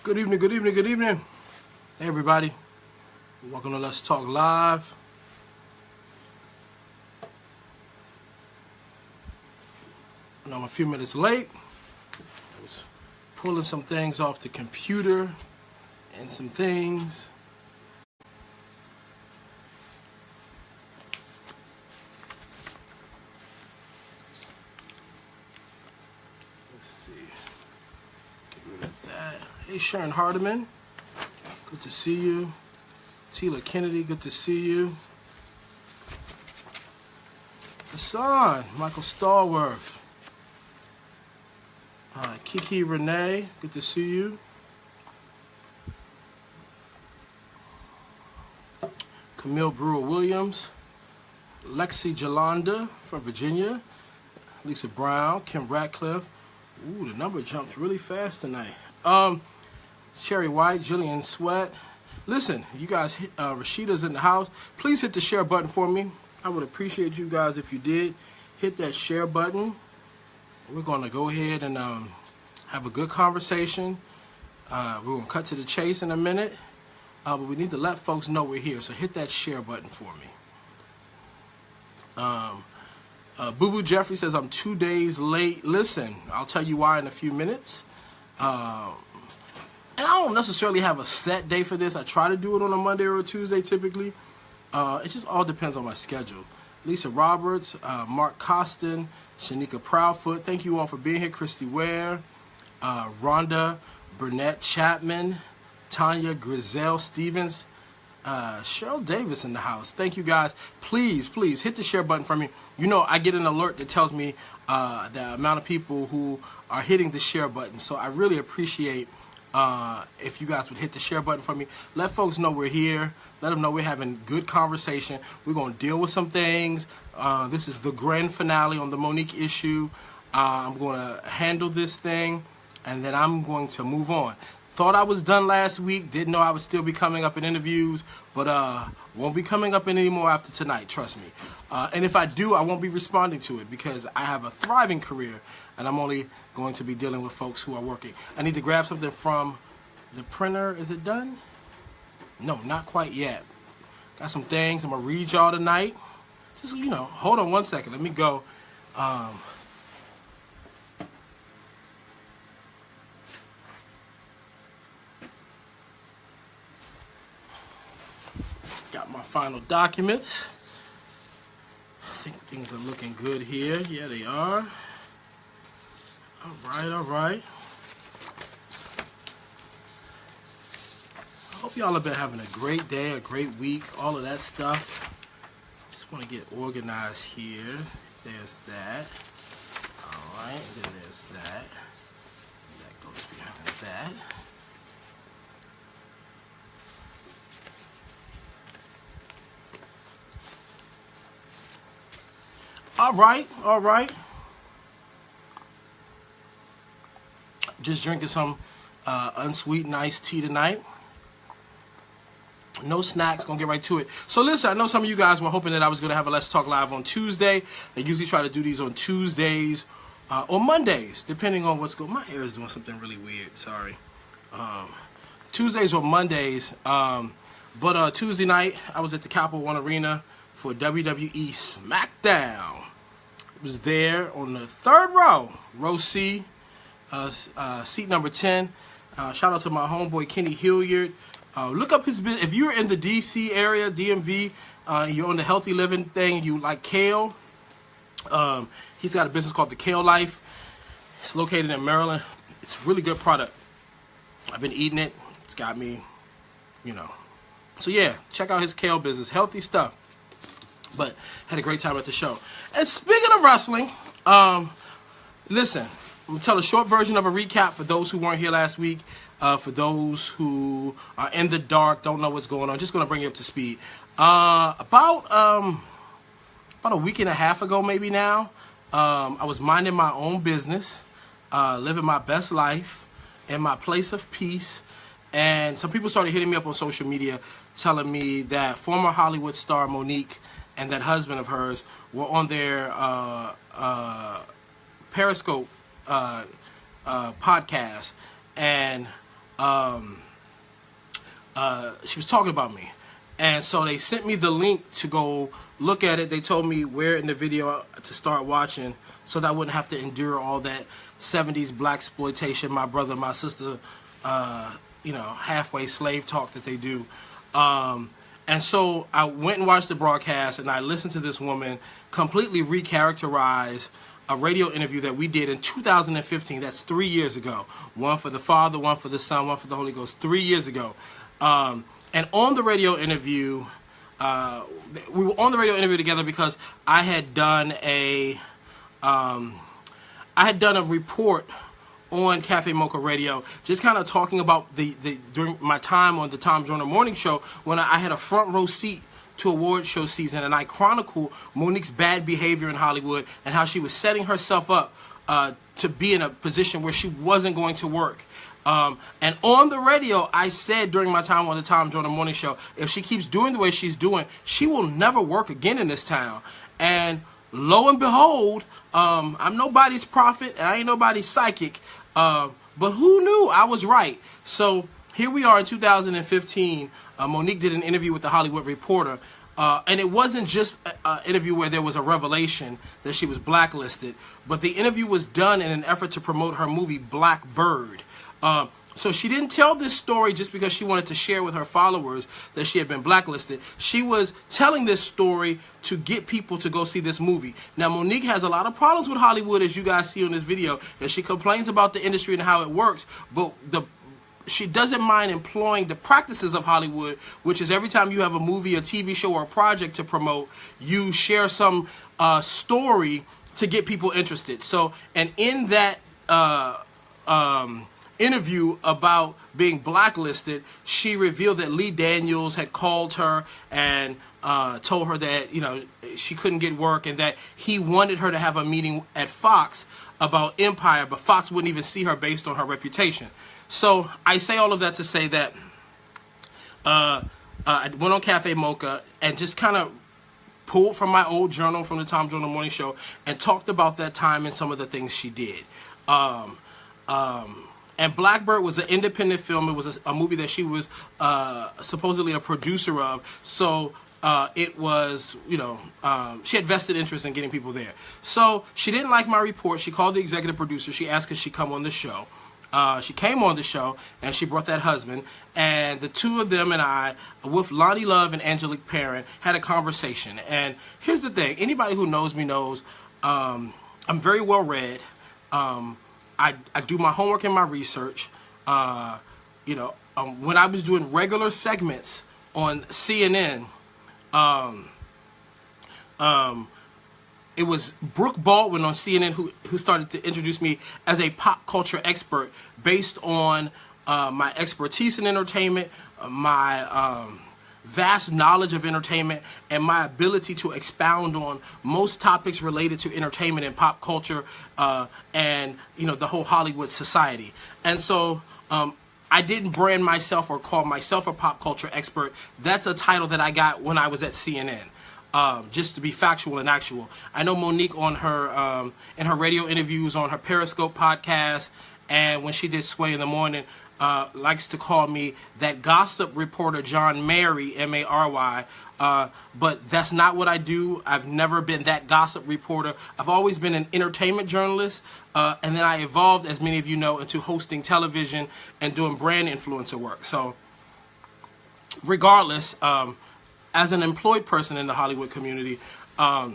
Good evening, good evening, good evening. Hey, everybody. Welcome to Let's Talk Live. And I'm a few minutes late. I was pulling some things off the computer and some things. Hey, Sharon Hardiman, good to see you. Tila Kennedy, good to see you. Hassan, Michael Stallworth. Kiki Renee, good to see you. Camille Brewer-Williams. Lexi Jolanda from Virginia. Lisa Brown, Kim Ratcliffe. Ooh, the number jumped really fast tonight. Sherry White, Jillian Sweat. Listen, you guys, Rashida's in the house. Please hit the share button for me. I would appreciate you guys if you did. Hit that share button. We're going to go ahead and have a good conversation. We're going to cut to the chase in a minute. But we need to let folks know we're here. So hit that share button for me. Boo Boo Jeffrey says, I'm 2 days late. Listen, I'll tell you why in a few minutes. And I don't necessarily have a set day for this. I try to do it on a Monday or a Tuesday typically. It just all depends on my schedule. Lisa Roberts, Mark Costin, Shanika Proudfoot. Thank you all for being here. Christy Ware, Rhonda Burnett Chapman, Tanya Grizel Stevens, Cheryl Davis in the house. Thank you guys. Please hit the share button for me. You know, I get an alert that tells me the amount of people who are hitting the share button. So I really appreciate if you guys would hit the share button for me. Let folks know we're here. Let them know we're having good conversation. We're going to deal with some things. This is the grand finale on the Monique issue. I'm going to handle this thing, and then I'm going to move on. Thought I was done last week. Didn't know I would still be coming up in interviews, but won't be coming up in anymore after tonight, trust me. And if I do, I won't be responding to it because I have a thriving career, and I'm only going to be dealing with folks who are working. I need to grab something from the printer. Is it done? No, not quite yet. Got some things I'm going to read y'all tonight. Just, hold on one second. Let me go. Got my final documents. I think things are looking good here. Yeah, they are. All right. I hope y'all have been having a great day, a great week, all of that stuff. Just want to get organized here. There's that. All right, and then there's that. That goes behind that. All right. Just drinking some unsweetened iced tea tonight. No snacks, gonna get right to it. So listen, I know some of you guys were hoping that I was gonna have a Let's Talk Live on Tuesday. I usually try to do these on Tuesdays or Mondays, depending on what's going on. My hair is doing something really weird, sorry. Tuesdays or Mondays, but Tuesday night, I was at the Capital One Arena for WWE SmackDown. I was there on the third row C, seat number 10. Shout out to my homeboy Kenny Hilliard. Look up his business. If you're in the DC area, DMV, you're on the healthy living thing, and you like kale, he's got a business called The Kale Life. It's located in Maryland. It's a really good product. I've been eating it. It's got me, So yeah, check out his kale business. Healthy stuff. But had a great time at the show. And speaking of wrestling, listen, I'm going to tell a short version of a recap for those who weren't here last week. For those who are in the dark, don't know what's going on, just going to bring you up to speed. About a week and a half ago, maybe now, I was minding my own business, living my best life in my place of peace. And some people started hitting me up on social media telling me that former Hollywood star Monique and that husband of hers were on their Periscope podcast. And she was talking about me. And so they sent me the link to go look at it. They told me where in the video to start watching so that I wouldn't have to endure all that 70s black exploitation, my brother, my sister, halfway slave talk that they do. And so I went and watched the broadcast, and I listened to this woman completely recharacterize a radio interview that we did in 2015. That's 3 years ago. One for the Father, one for the Son, one for the Holy Ghost. 3 years ago. And on the radio interview, we were on the radio interview together because I had done a report on Cafe Mocha Radio, just kind of talking about the during my time on the Tom Joyner Morning Show when I had a front row seat to award show season, and I chronicled Monique's bad behavior in Hollywood and how she was setting herself up to be in a position where she wasn't going to work. And on the radio, I said during my time on the Tom Joyner Morning Show, if she keeps doing the way she's doing, she will never work again in this town. And lo and behold, I'm nobody's prophet and I ain't nobody's psychic, but who knew I was right? So here we are in 2015. Monique did an interview with the Hollywood Reporter. And it wasn't just an interview where there was a revelation that she was blacklisted, but the interview was done in an effort to promote her movie Blackbird. So she didn't tell this story just because she wanted to share with her followers that she had been blacklisted. She was telling this story to get people to go see this movie. Now, Monique has a lot of problems with Hollywood, as you guys see on this video, and she complains about the industry and how it works, but she doesn't mind employing the practices of Hollywood, which is every time you have a movie, a TV show, or a project to promote, you share some story to get people interested. So, and in that interview about being blacklisted, she revealed that Lee Daniels had called her and told her that, she couldn't get work and that he wanted her to have a meeting at Fox about Empire, but Fox wouldn't even see her based on her reputation. So I say all of that to say that I went on Cafe Mocha and just kind of pulled from my old journal from the Tom Joyner Morning Show and talked about that time and some of the things she did. And Blackbird was an independent film. It was a movie that she was supposedly a producer of. So it was, she had vested interest in getting people there. So she didn't like my report. She called the executive producer. She asked if she come on the show. She came on the show, and she brought that husband. And the two of them and I, with Lonnie Love and Angelique Perrin, had a conversation. And here's the thing. Anybody who knows me knows I'm very well read. I do my homework and my research. When I was doing regular segments on CNN, it was Brooke Baldwin on CNN who started to introduce me as a pop culture expert based on my expertise in entertainment, my vast knowledge of entertainment, and my ability to expound on most topics related to entertainment and pop culture, and the whole Hollywood society. And so I didn't brand myself or call myself a pop culture expert. That's a title that I got when I was at CNN. Just to be factual and actual. I know Monique on her in her radio interviews on her Periscope podcast, and when she did Sway in the Morning, likes to call me that gossip reporter John Mary, M-A-R-Y, but that's not what I do. I've never been that gossip reporter. I've always been an entertainment journalist, and then I evolved, as many of you know, into hosting television and doing brand influencer work. So regardless, as an employed person in the Hollywood community, I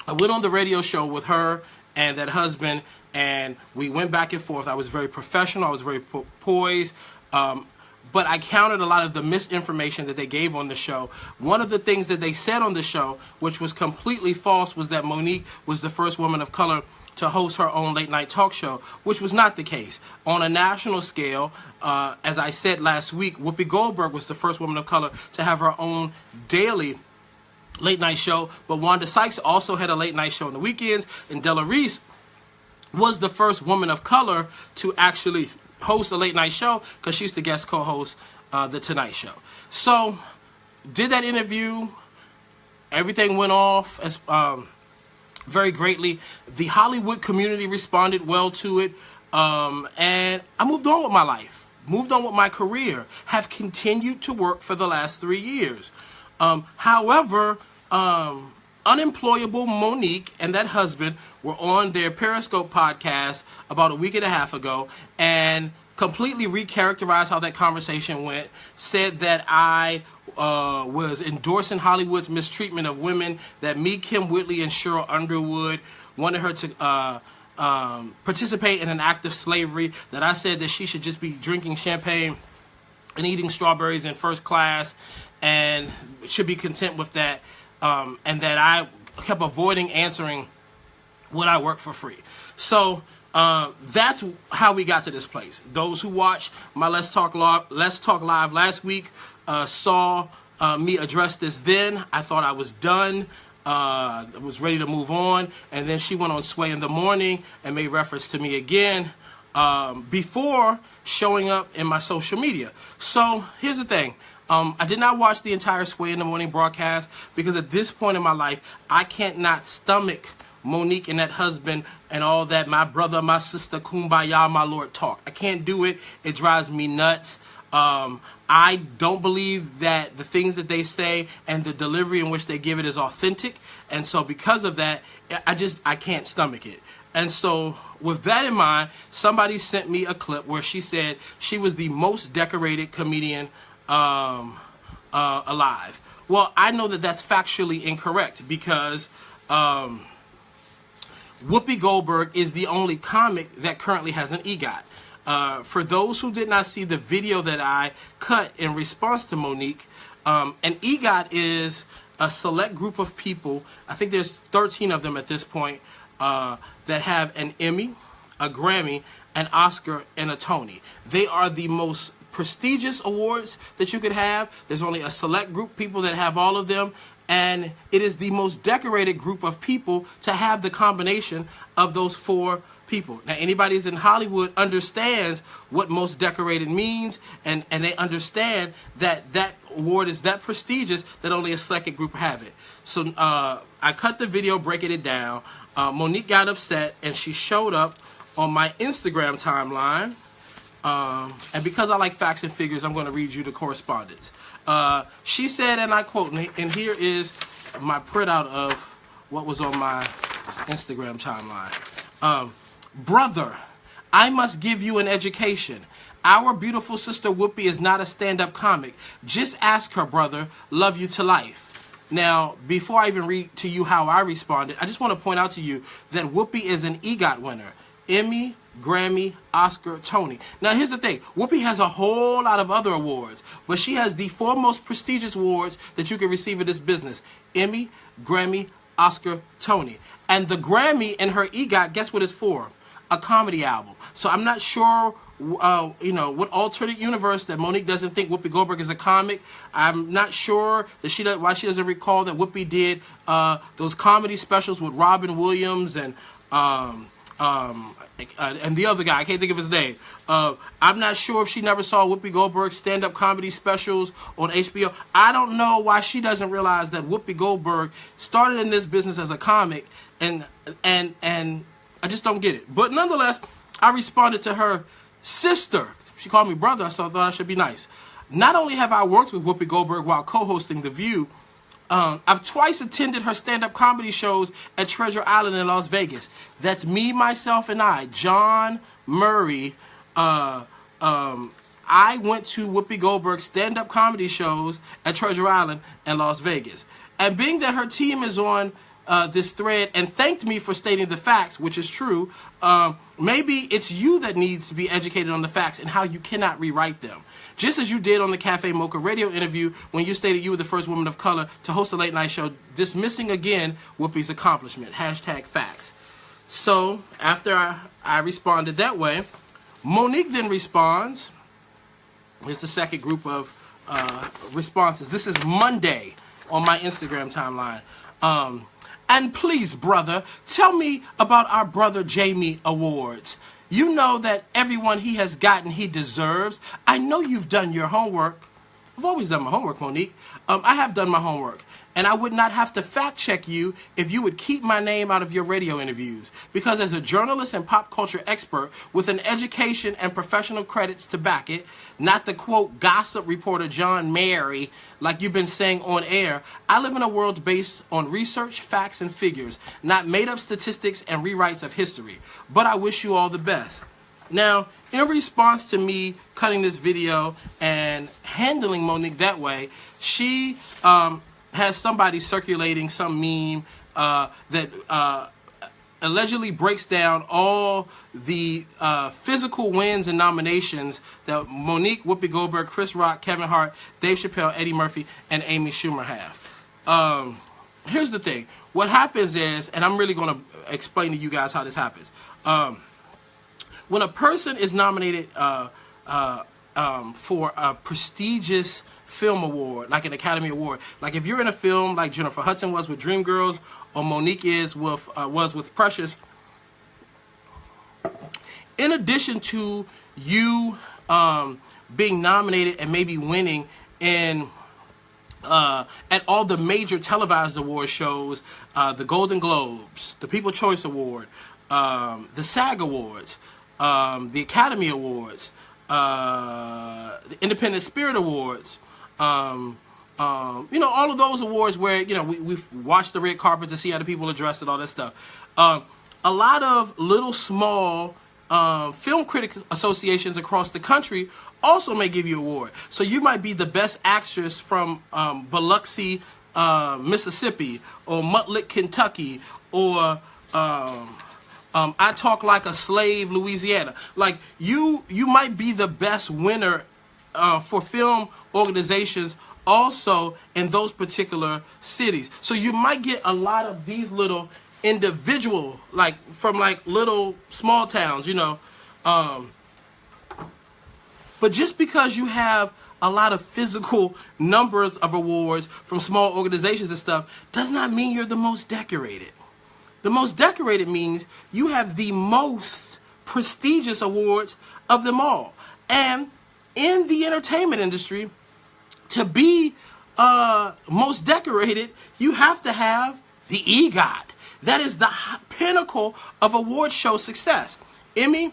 went on the radio show with her and that husband, and we went back and forth. I was very professional. I was very poised. But I countered a lot of the misinformation that they gave on the show. One of the things that they said on the show, which was completely false, was that Monique was the first woman of color to host her own late-night talk show, which was not the case. On a national scale, as I said last week, Whoopi Goldberg was the first woman of color to have her own daily late-night show, but Wanda Sykes also had a late-night show on the weekends, and Della Reese was the first woman of color to actually host a late-night show because she's the guest co-host The Tonight Show. So, did that interview. Everything went off as very greatly. The Hollywood community responded well to it, and I moved on with my life. moved on with my career, have continued to work for the last 3 years. However, unemployable Monique and that husband were on their Periscope podcast about a week and a half ago and completely recharacterized how that conversation went, said that I was endorsing Hollywood's mistreatment of women, that me, Kim Whitley, and Cheryl Underwood wanted her to participate in an act of slavery, that I said that she should just be drinking champagne and eating strawberries in first class and should be content with that, and that I kept avoiding answering would I work for free. So that's how we got to this place. Those who watched my Let's Talk Live last week saw me address this then. I thought I was done. Was ready to move on, and then she went on Sway in the Morning and made reference to me again before showing up in my social media. So here's the thing. I did not watch the entire Sway in the Morning broadcast because at this point in my life, I can't not stomach Monique and that husband and all that my brother, my sister, kumbaya, my Lord talk. I can't do it. It drives me nuts. I don't believe that the things that they say and the delivery in which they give it is authentic. And so because of that, I can't stomach it. And so with that in mind, somebody sent me a clip where she said she was the most decorated comedian alive. Well, I know that that's factually incorrect because Whoopi Goldberg is the only comic that currently has an EGOT. For those who did not see the video that I cut in response to Monique, an EGOT is a select group of people, I think there's 13 of them at this point, that have an Emmy, a Grammy, an Oscar, and a Tony. They are the most prestigious awards that you could have. There's only a select group of people that have all of them, and it is the most decorated group of people to have the combination of those four people. Now, anybody who's in Hollywood understands what most decorated means, and they understand that that award is that prestigious that only a select group have it. So I cut the video breaking it down. Monique got upset, and she showed up on my Instagram timeline. And because I like facts and figures, I'm going to read you the correspondence. She said, and I quote, and here is my printout of what was on my Instagram timeline. Brother, I must give you an education. Our beautiful sister Whoopi is not a stand-up comic. Just ask her, brother. Love you to life. Now, before I even read to you how I responded, I just want to point out to you that Whoopi is an EGOT winner. Emmy, Grammy, Oscar, Tony. Now, here's the thing. Whoopi has a whole lot of other awards, but she has the four most prestigious awards that you can receive in this business. Emmy, Grammy, Oscar, Tony. And the Grammy in her EGOT, guess what it's for? A comedy album. So I'm not sure, what alternate universe that Monique doesn't think Whoopi Goldberg is a comic. I'm not sure that why she doesn't recall that Whoopi did those comedy specials with Robin Williams and the other guy. I can't think of his name. I'm not sure if she never saw Whoopi Goldberg's stand-up comedy specials on HBO. I don't know why she doesn't realize that Whoopi Goldberg started in this business as a comic, and I just don't get it. But nonetheless, I responded to her sister. She called me brother, so I thought I should be nice. Not only have I worked with Whoopi Goldberg while co-hosting The View, I've twice attended her stand-up comedy shows at Treasure Island in Las Vegas. That's me, myself, and I, Jawn Murray. I went to Whoopi Goldberg's stand-up comedy shows at Treasure Island in Las Vegas. And being that her team is on this thread and thanked me for stating the facts, which is true, maybe it's you that needs to be educated on the facts and how you cannot rewrite them. Just as you did on the Cafe Mocha radio interview when you stated you were the first woman of color to host a late night show, dismissing again Whoopi's accomplishment. #facts. So after I responded that way, Monique then responds. Here's the second group of responses. This is Monday on my Instagram timeline. And please, brother, tell me about our Brother Jamie Awards. You know that everyone he has gotten he deserves. I know you've done your homework. I've always done my homework, Monique. I have done my homework. And I would not have to fact check you if you would keep my name out of your radio interviews. Because as a journalist and pop culture expert with an education and professional credits to back it, not the quote gossip reporter John Mary, like you've been saying on air, I live in a world based on research, facts, and figures, not made up statistics and rewrites of history. But I wish you all the best. Now, in response to me cutting this video and handling Monique that way, she has somebody circulating some meme that allegedly breaks down all the physical wins and nominations that Monique, Whoopi Goldberg, Chris Rock, Kevin Hart, Dave Chappelle, Eddie Murphy, and Amy Schumer have. Here's the thing. What happens is, and I'm really going to explain to you guys how this happens. When a person is nominated for a prestigious film award, like an Academy Award, like if you're in a film like Jennifer Hudson was with Dreamgirls, or Monique was with Precious, in addition to you being nominated and maybe winning in at all the major televised award shows, the Golden Globes, the People's Choice Award, the SAG Awards, the Academy Awards, the Independent Spirit Awards, all of those awards where, we've watched the red carpet to see how the people are dressed and all that stuff. A lot of little small film critic associations across the country also may give you an award. So you might be the best actress from Biloxi, Mississippi, or Muttlick, Kentucky, or I Talk Like a Slave, Louisiana. Like, you might be the best winner for film organizations also in those particular cities. So you might get a lot of these little individual, like, from like little small towns, but just because you have a lot of physical numbers of awards from small organizations and stuff does not mean you're the most decorated. The most decorated means you have the most prestigious awards of them all. And in the entertainment industry, to be most decorated, you have to have the EGOT. That is the pinnacle of award show success. Emmy,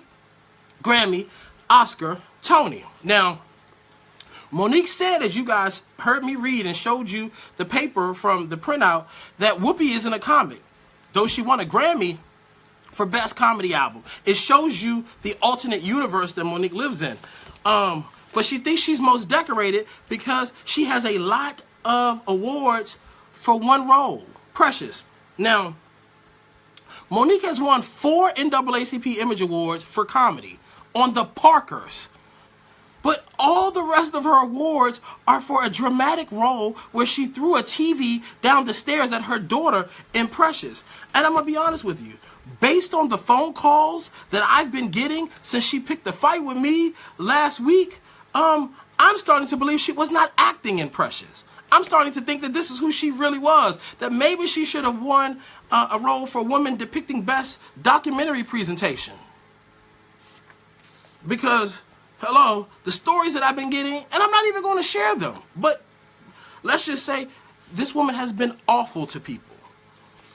Grammy, Oscar, Tony. Now, Monique said, as you guys heard me read and showed you the paper from the printout, that Whoopi isn't a comic, though she won a Grammy for Best Comedy Album. It shows you the alternate universe that Monique lives in. But she thinks she's most decorated because she has a lot of awards for one role, Precious. Now, Monique has won 4 NAACP Image Awards for comedy on The Parkers. But all the rest of her awards are for a dramatic role where she threw a TV down the stairs at her daughter in Precious. And I'm going to be honest with you. Based on the phone calls that I've been getting since she picked a fight with me last week, I'm starting to believe she was not acting in Precious. I'm starting to think that this is who she really was. That maybe she should have won a role for Women Depicting Best Documentary Presentation. Because, hello, the stories that I've been getting, and I'm not even going to share them, but let's just say this woman has been awful to people.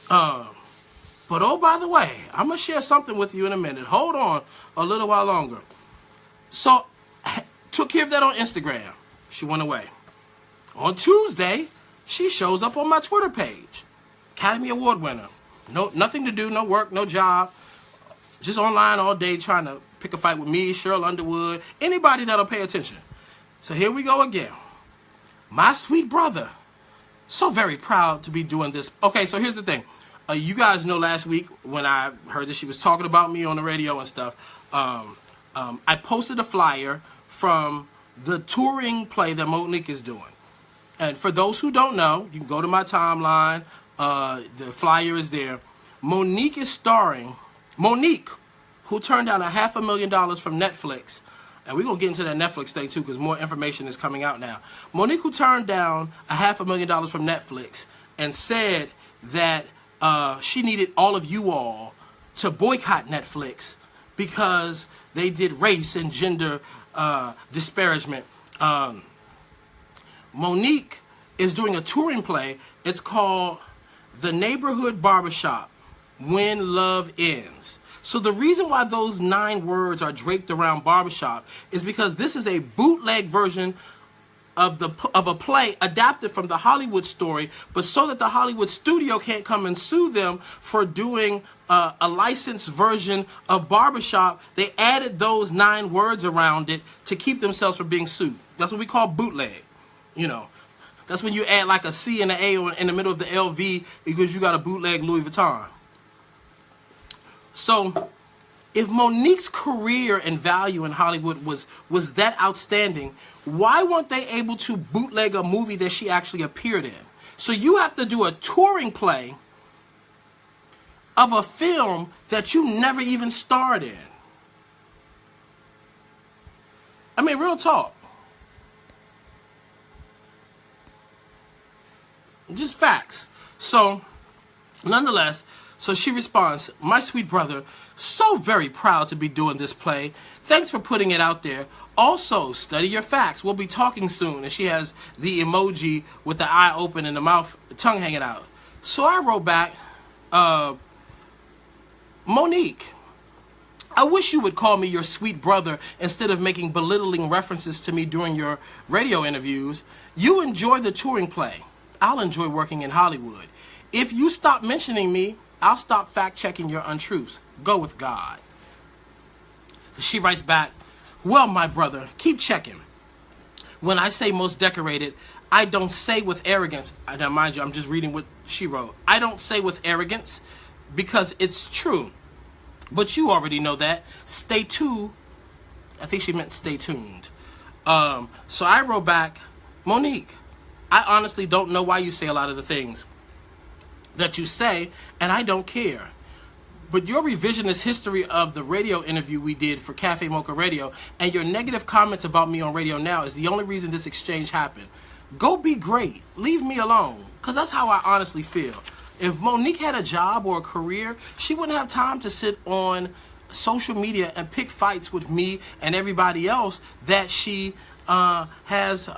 But oh, by the way, I'm going to share something with you in a minute. Hold on a little while longer. So, took care of that on Instagram. She went away. On Tuesday, she shows up on my Twitter page. Academy Award winner. Nothing to do, no work, no job. Just online all day trying to pick a fight with me, Cheryl Underwood, anybody that'll pay attention. So here we go again. My sweet brother. So very proud to be doing this. Okay, so here's the thing. You guys know last week when I heard that she was talking about me on the radio and stuff, I posted a flyer from the touring play that Monique is doing. And for those who don't know, you can go to my timeline. The flyer is there. Monique is starring. Monique, who turned down $500,000 from Netflix. And we're going to get into that Netflix thing too because more information is coming out now. Monique, who turned down $500,000 from Netflix and said that she needed all of you all to boycott Netflix because they did race and gender disparagement. Monique is doing a touring play. It's called The Neighborhood Barbershop, When Love Ends. So the reason why those 9 words are draped around barbershop is because this is a bootleg version of a play adapted from the Hollywood story, but so that the Hollywood studio can't come and sue them for doing a licensed version of barbershop, they added those 9 words around it to keep themselves from being sued. That's what we call bootleg. You know, that's when you add like a C and an A in the middle of the LV because you got a bootleg Louis Vuitton. So if Monique's career and value in Hollywood was that outstanding, why weren't they able to bootleg a movie that she actually appeared in? So you have to do a touring play of a film that you never even starred in. I mean, real talk. Just facts. So, nonetheless, so she responds, "My sweet brother, so very proud to be doing this play. Thanks for putting it out there. Also, study your facts. We'll be talking soon." And she has the emoji with the eye open and the tongue hanging out. So I wrote back, Monique, I wish you would call me your sweet brother instead of making belittling references to me during your radio interviews. You enjoy the touring play. I'll enjoy working in Hollywood. If you stop mentioning me, I'll stop fact-checking your untruths. Go with God. She writes back, well, my brother, keep checking. When I say most decorated, I don't say with arrogance. Now, mind you, I'm just reading what she wrote. I don't say with arrogance because it's true. But you already know that. Stay tuned. I think she meant stay tuned. So I wrote back, Monique, I honestly don't know why you say a lot of the things that you say, and I don't care. But your revisionist history of the radio interview we did for Cafe Mocha Radio and your negative comments about me on Radio Now is the only reason this exchange happened. Go be great. Leave me alone. Because that's how I honestly feel. If Monique had a job or a career, she wouldn't have time to sit on social media and pick fights with me and everybody else that she has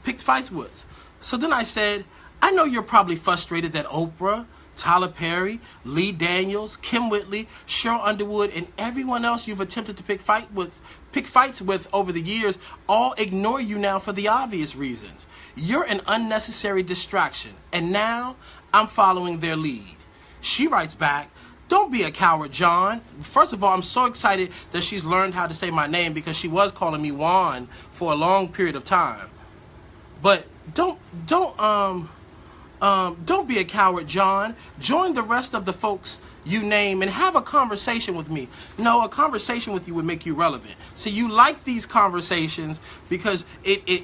picked fights with. So then I said, I know you're probably frustrated that Oprah, Tyler Perry, Lee Daniels, Kim Whitley, Cheryl Underwood, and everyone else you've attempted to pick fights with over the years all ignore you now for the obvious reasons. You're an unnecessary distraction, and now I'm following their lead. She writes back, don't be a coward, Jawn. First of all, I'm so excited that she's learned how to say my name because she was calling me Juan for a long period of time. But don't be a coward, Jawn. Join the rest of the folks you name and have a conversation with me. No, a conversation with you would make you relevant. So you like these conversations because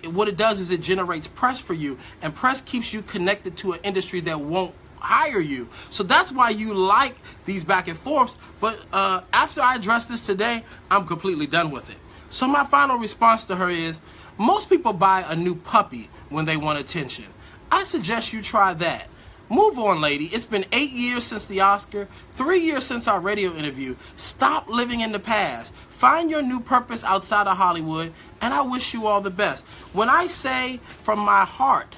what it does is it generates press for you, and press keeps you connected to an industry that won't hire you. So that's why you like these back and forths. But after I address this today, I'm completely done with it. So my final response to her is, most people buy a new puppy when they want attention. I suggest you try that. Move on, lady. It's been 8 years since the Oscar, 3 years since our radio interview. Stop living in the past. Find your new purpose outside of Hollywood, and I wish you all the best. When I say from my heart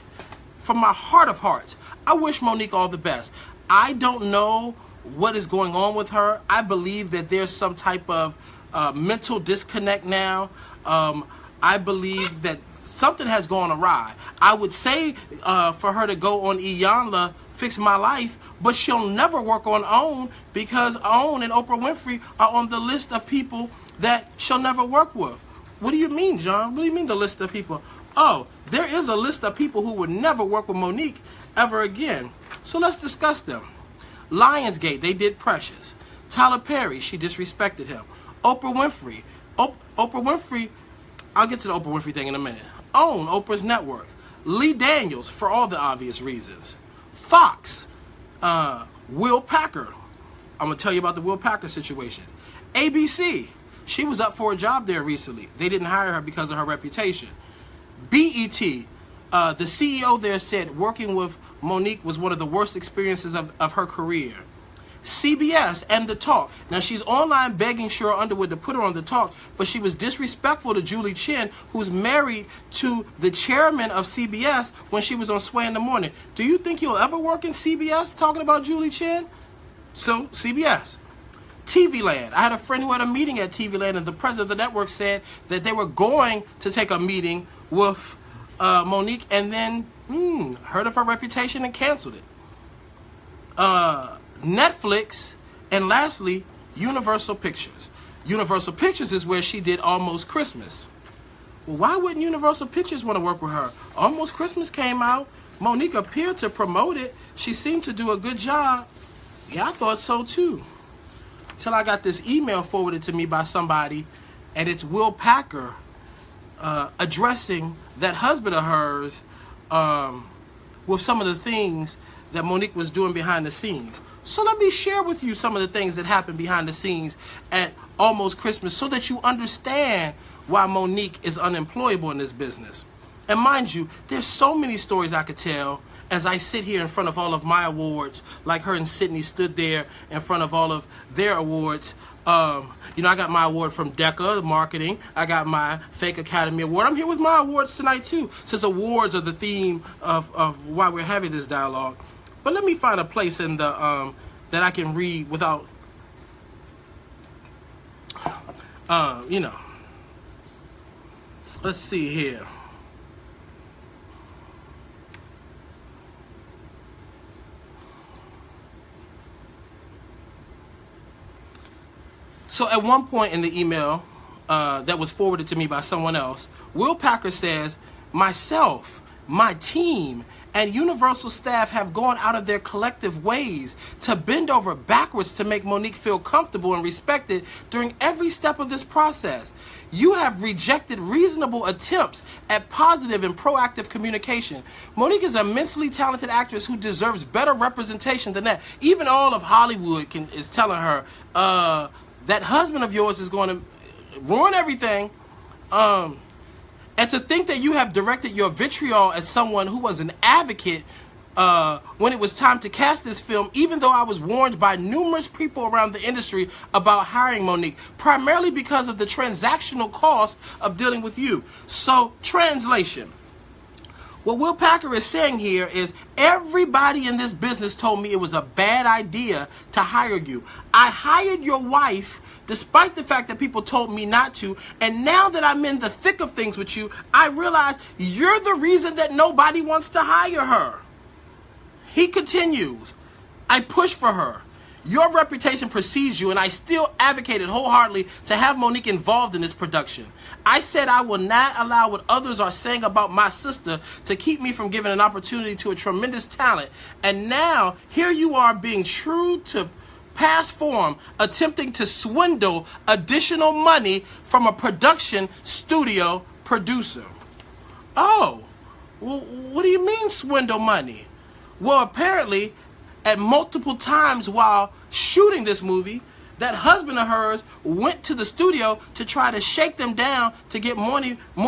of hearts, I wish Monique all the best. I don't know what is going on with her. I believe that there's some type of mental disconnect now. I believe that something has gone awry. I would say for her to go on Iyanla, Fix My Life, but she'll never work on OWN because OWN and Oprah Winfrey are on the list of people that she'll never work with. What do you mean, John? What do you mean the list of people? Oh, there is a list of people who would never work with Monique ever again. So let's discuss them. Lionsgate, they did Precious. Tyler Perry, she disrespected him. Oprah Winfrey. Oprah Winfrey, I'll get to the Oprah Winfrey thing in a minute. OWN, Oprah's network. Lee Daniels, for all the obvious reasons. Fox, Will Packer. I'm going to tell you about the Will Packer situation. ABC, she was up for a job there recently. They didn't hire her because of her reputation. BET, the CEO there said working with Monique was one of the worst experiences of her career. CBS and The Talk. Now, she's online begging Cheryl Underwood to put her on The Talk, but she was disrespectful to Julie Chen, who's married to the chairman of CBS, when she was on Sway in the Morning. Do you think you'll ever work in CBS talking about Julie Chen? So, CBS. TV Land. I had a friend who had a meeting at TV Land, and the president of the network said that they were going to take a meeting with Monique, and then heard of her reputation and canceled it. Netflix, and lastly, Universal Pictures. Universal Pictures is where she did Almost Christmas. Well, why wouldn't Universal Pictures want to work with her? Almost Christmas came out. Monique appeared to promote it. She seemed to do a good job. Yeah, I thought so too. Till I got this email forwarded to me by somebody, and it's Will Packer addressing that husband of hers with some of the things that Monique was doing behind the scenes. So let me share with you some of the things that happened behind the scenes at Almost Christmas so that you understand why Monique is unemployable in this business. And mind you, there's so many stories I could tell as I sit here in front of all of my awards, like her and Sydney stood there in front of all of their awards. You know, I got my award from DECA, marketing. I got my Fake Academy Award. I'm here with my awards tonight too, since awards are the theme of why we're having this dialogue. But let me find a place in the that I can read without, you know. Let's see here. So at one point in the email that was forwarded to me by someone else, Will Packer says, myself, my team, and Universal staff have gone out of their collective ways to bend over backwards to make Monique feel comfortable and respected during every step of this process. You have rejected reasonable attempts at positive and proactive communication. Monique is an immensely talented actress who deserves better representation than that. Even all of Hollywood is telling her, that husband of yours is going to ruin everything. And to think that you have directed your vitriol at someone who was an advocate when it was time to cast this film, even though I was warned by numerous people around the industry about hiring Monique, primarily because of the transactional cost of dealing with you. So, translation. What Will Packer is saying here is everybody in this business told me it was a bad idea to hire you. I hired your wife despite the fact that people told me not to, and now that I'm in the thick of things with you, I realize you're the reason that nobody wants to hire her. He continues, I pushed for her. Your reputation precedes you, and I still advocated wholeheartedly to have Monique involved in this production. I said I will not allow what others are saying about my sister to keep me from giving an opportunity to a tremendous talent. And now, here you are being true to past form, attempting to swindle additional money from a production studio producer. Oh, well, what do you mean swindle money? Well, apparently, at multiple times while shooting this movie, that husband of hers went to the studio to try to shake them down to get more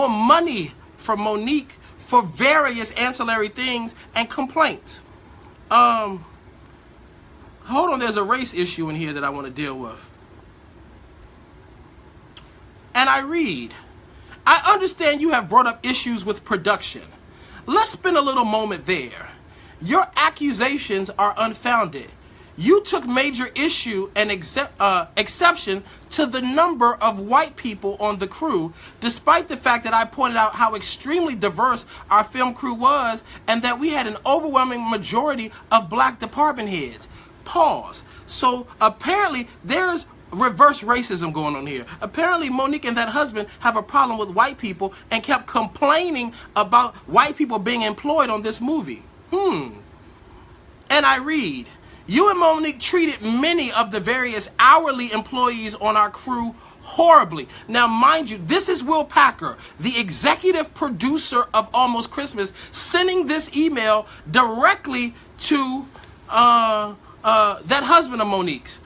money from Monique for various ancillary things and complaints. Hold on, there's a race issue in here that I want to deal with. And I read, I understand you have brought up issues with production. Let's spend a little moment there. Your accusations are unfounded. You took major issue and exception to the number of white people on the crew, despite the fact that I pointed out how extremely diverse our film crew was and that we had an overwhelming majority of black department heads. Pause. So apparently there's reverse racism going on here. Apparently Monique and that husband have a problem with white people and kept complaining about white people being employed on this movie. And I read, you and Monique treated many of the various hourly employees on our crew horribly. Now, mind you, this is Will Packer, the executive producer of Almost Christmas, sending this email directly to that husband of Monique's.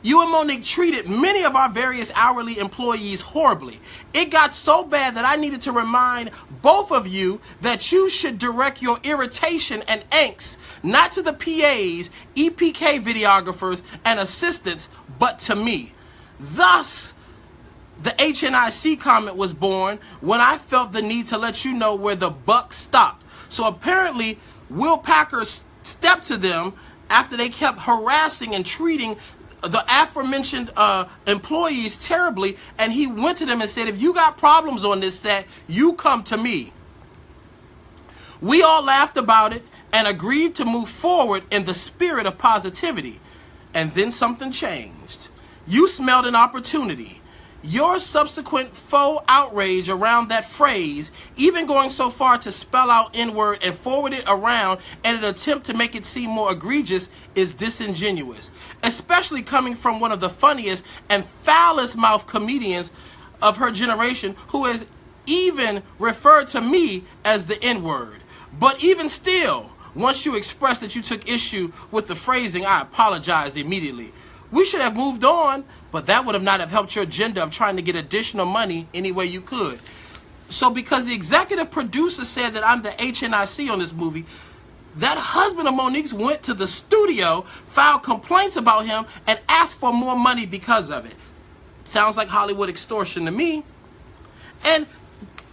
You and Monique treated many of our various hourly employees horribly. It got so bad that I needed to remind both of you that you should direct your irritation and angst not to the PAs, EPK videographers, and assistants, but to me. Thus, the HNIC comment was born when I felt the need to let you know where the buck stopped. So apparently, Will Packer stepped to them after they kept harassing and treating the aforementioned employees terribly, and he went to them and said, if you got problems on this set, you come to me. We all laughed about it and agreed to move forward in the spirit of positivity. And then something changed. You smelled an opportunity. Your subsequent faux outrage around that phrase, even going so far to spell out N-word and forward it around in an attempt to make it seem more egregious, is disingenuous, especially coming from one of the funniest and foulest mouth comedians of her generation, who has even referred to me as the N-word. But even still, once you expressed that you took issue with the phrasing, I apologized immediately. We should have moved on, but that would have not have helped your agenda of trying to get additional money any way you could. So because the executive producer said that I'm the HNIC on this movie, that husband of Monique's went to the studio, filed complaints about him, and asked for more money because of it. Sounds like Hollywood extortion to me. And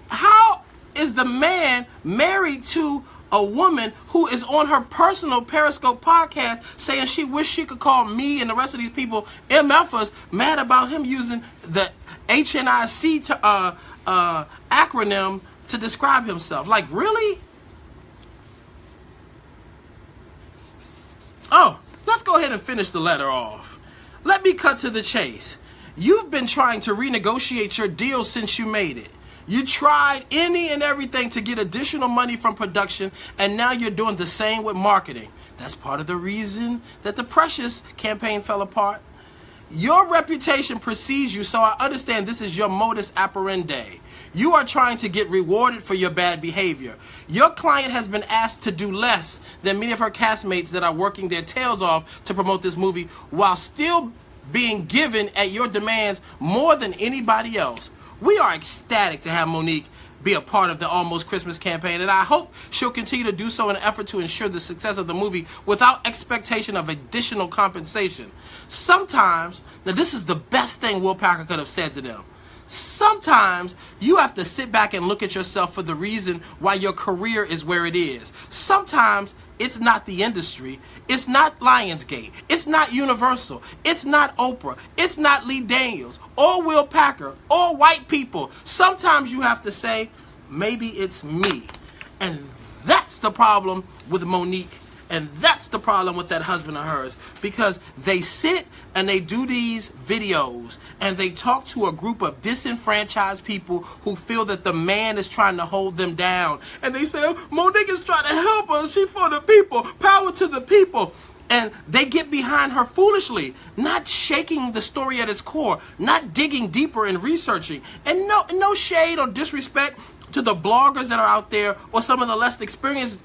how is the man married to a woman who is on her personal Periscope podcast saying she wished she could call me and the rest of these people MFers, mad about him using the HNIC acronym to describe himself? Like, really? Oh, let's go ahead and finish the letter off. Let me cut to the chase. You've been trying to renegotiate your deal since you made it. You tried any and everything to get additional money from production, and now you're doing the same with marketing. That's part of the reason that the Precious campaign fell apart. Your reputation precedes you, so I understand this is your modus operandi. You are trying to get rewarded for your bad behavior. Your client has been asked to do less than many of her castmates that are working their tails off to promote this movie, while still being given at your demands more than anybody else. We are ecstatic to have Monique be a part of the Almost Christmas campaign, and I hope she'll continue to do so in an effort to ensure the success of the movie without expectation of additional compensation. Sometimes, now this is the best thing Will Packer could have said to them, sometimes you have to sit back and look at yourself for the reason why your career is where it is. Sometimes it's not the industry, it's not Lionsgate, it's not Universal, it's not Oprah, it's not Lee Daniels, or Will Packer, or white people. Sometimes you have to say, maybe it's me. And that's the problem with Monique, and that's the problem with that husband of hers, because they sit and they do these videos and they talk to a group of disenfranchised people who feel that the man is trying to hold them down. And they say, oh, Monique is trying to help us, she's for the people, power to the people. And they get behind her foolishly, not shaking the story at its core, not digging deeper and researching. And no shade or disrespect to the bloggers that are out there, or some of the less experienced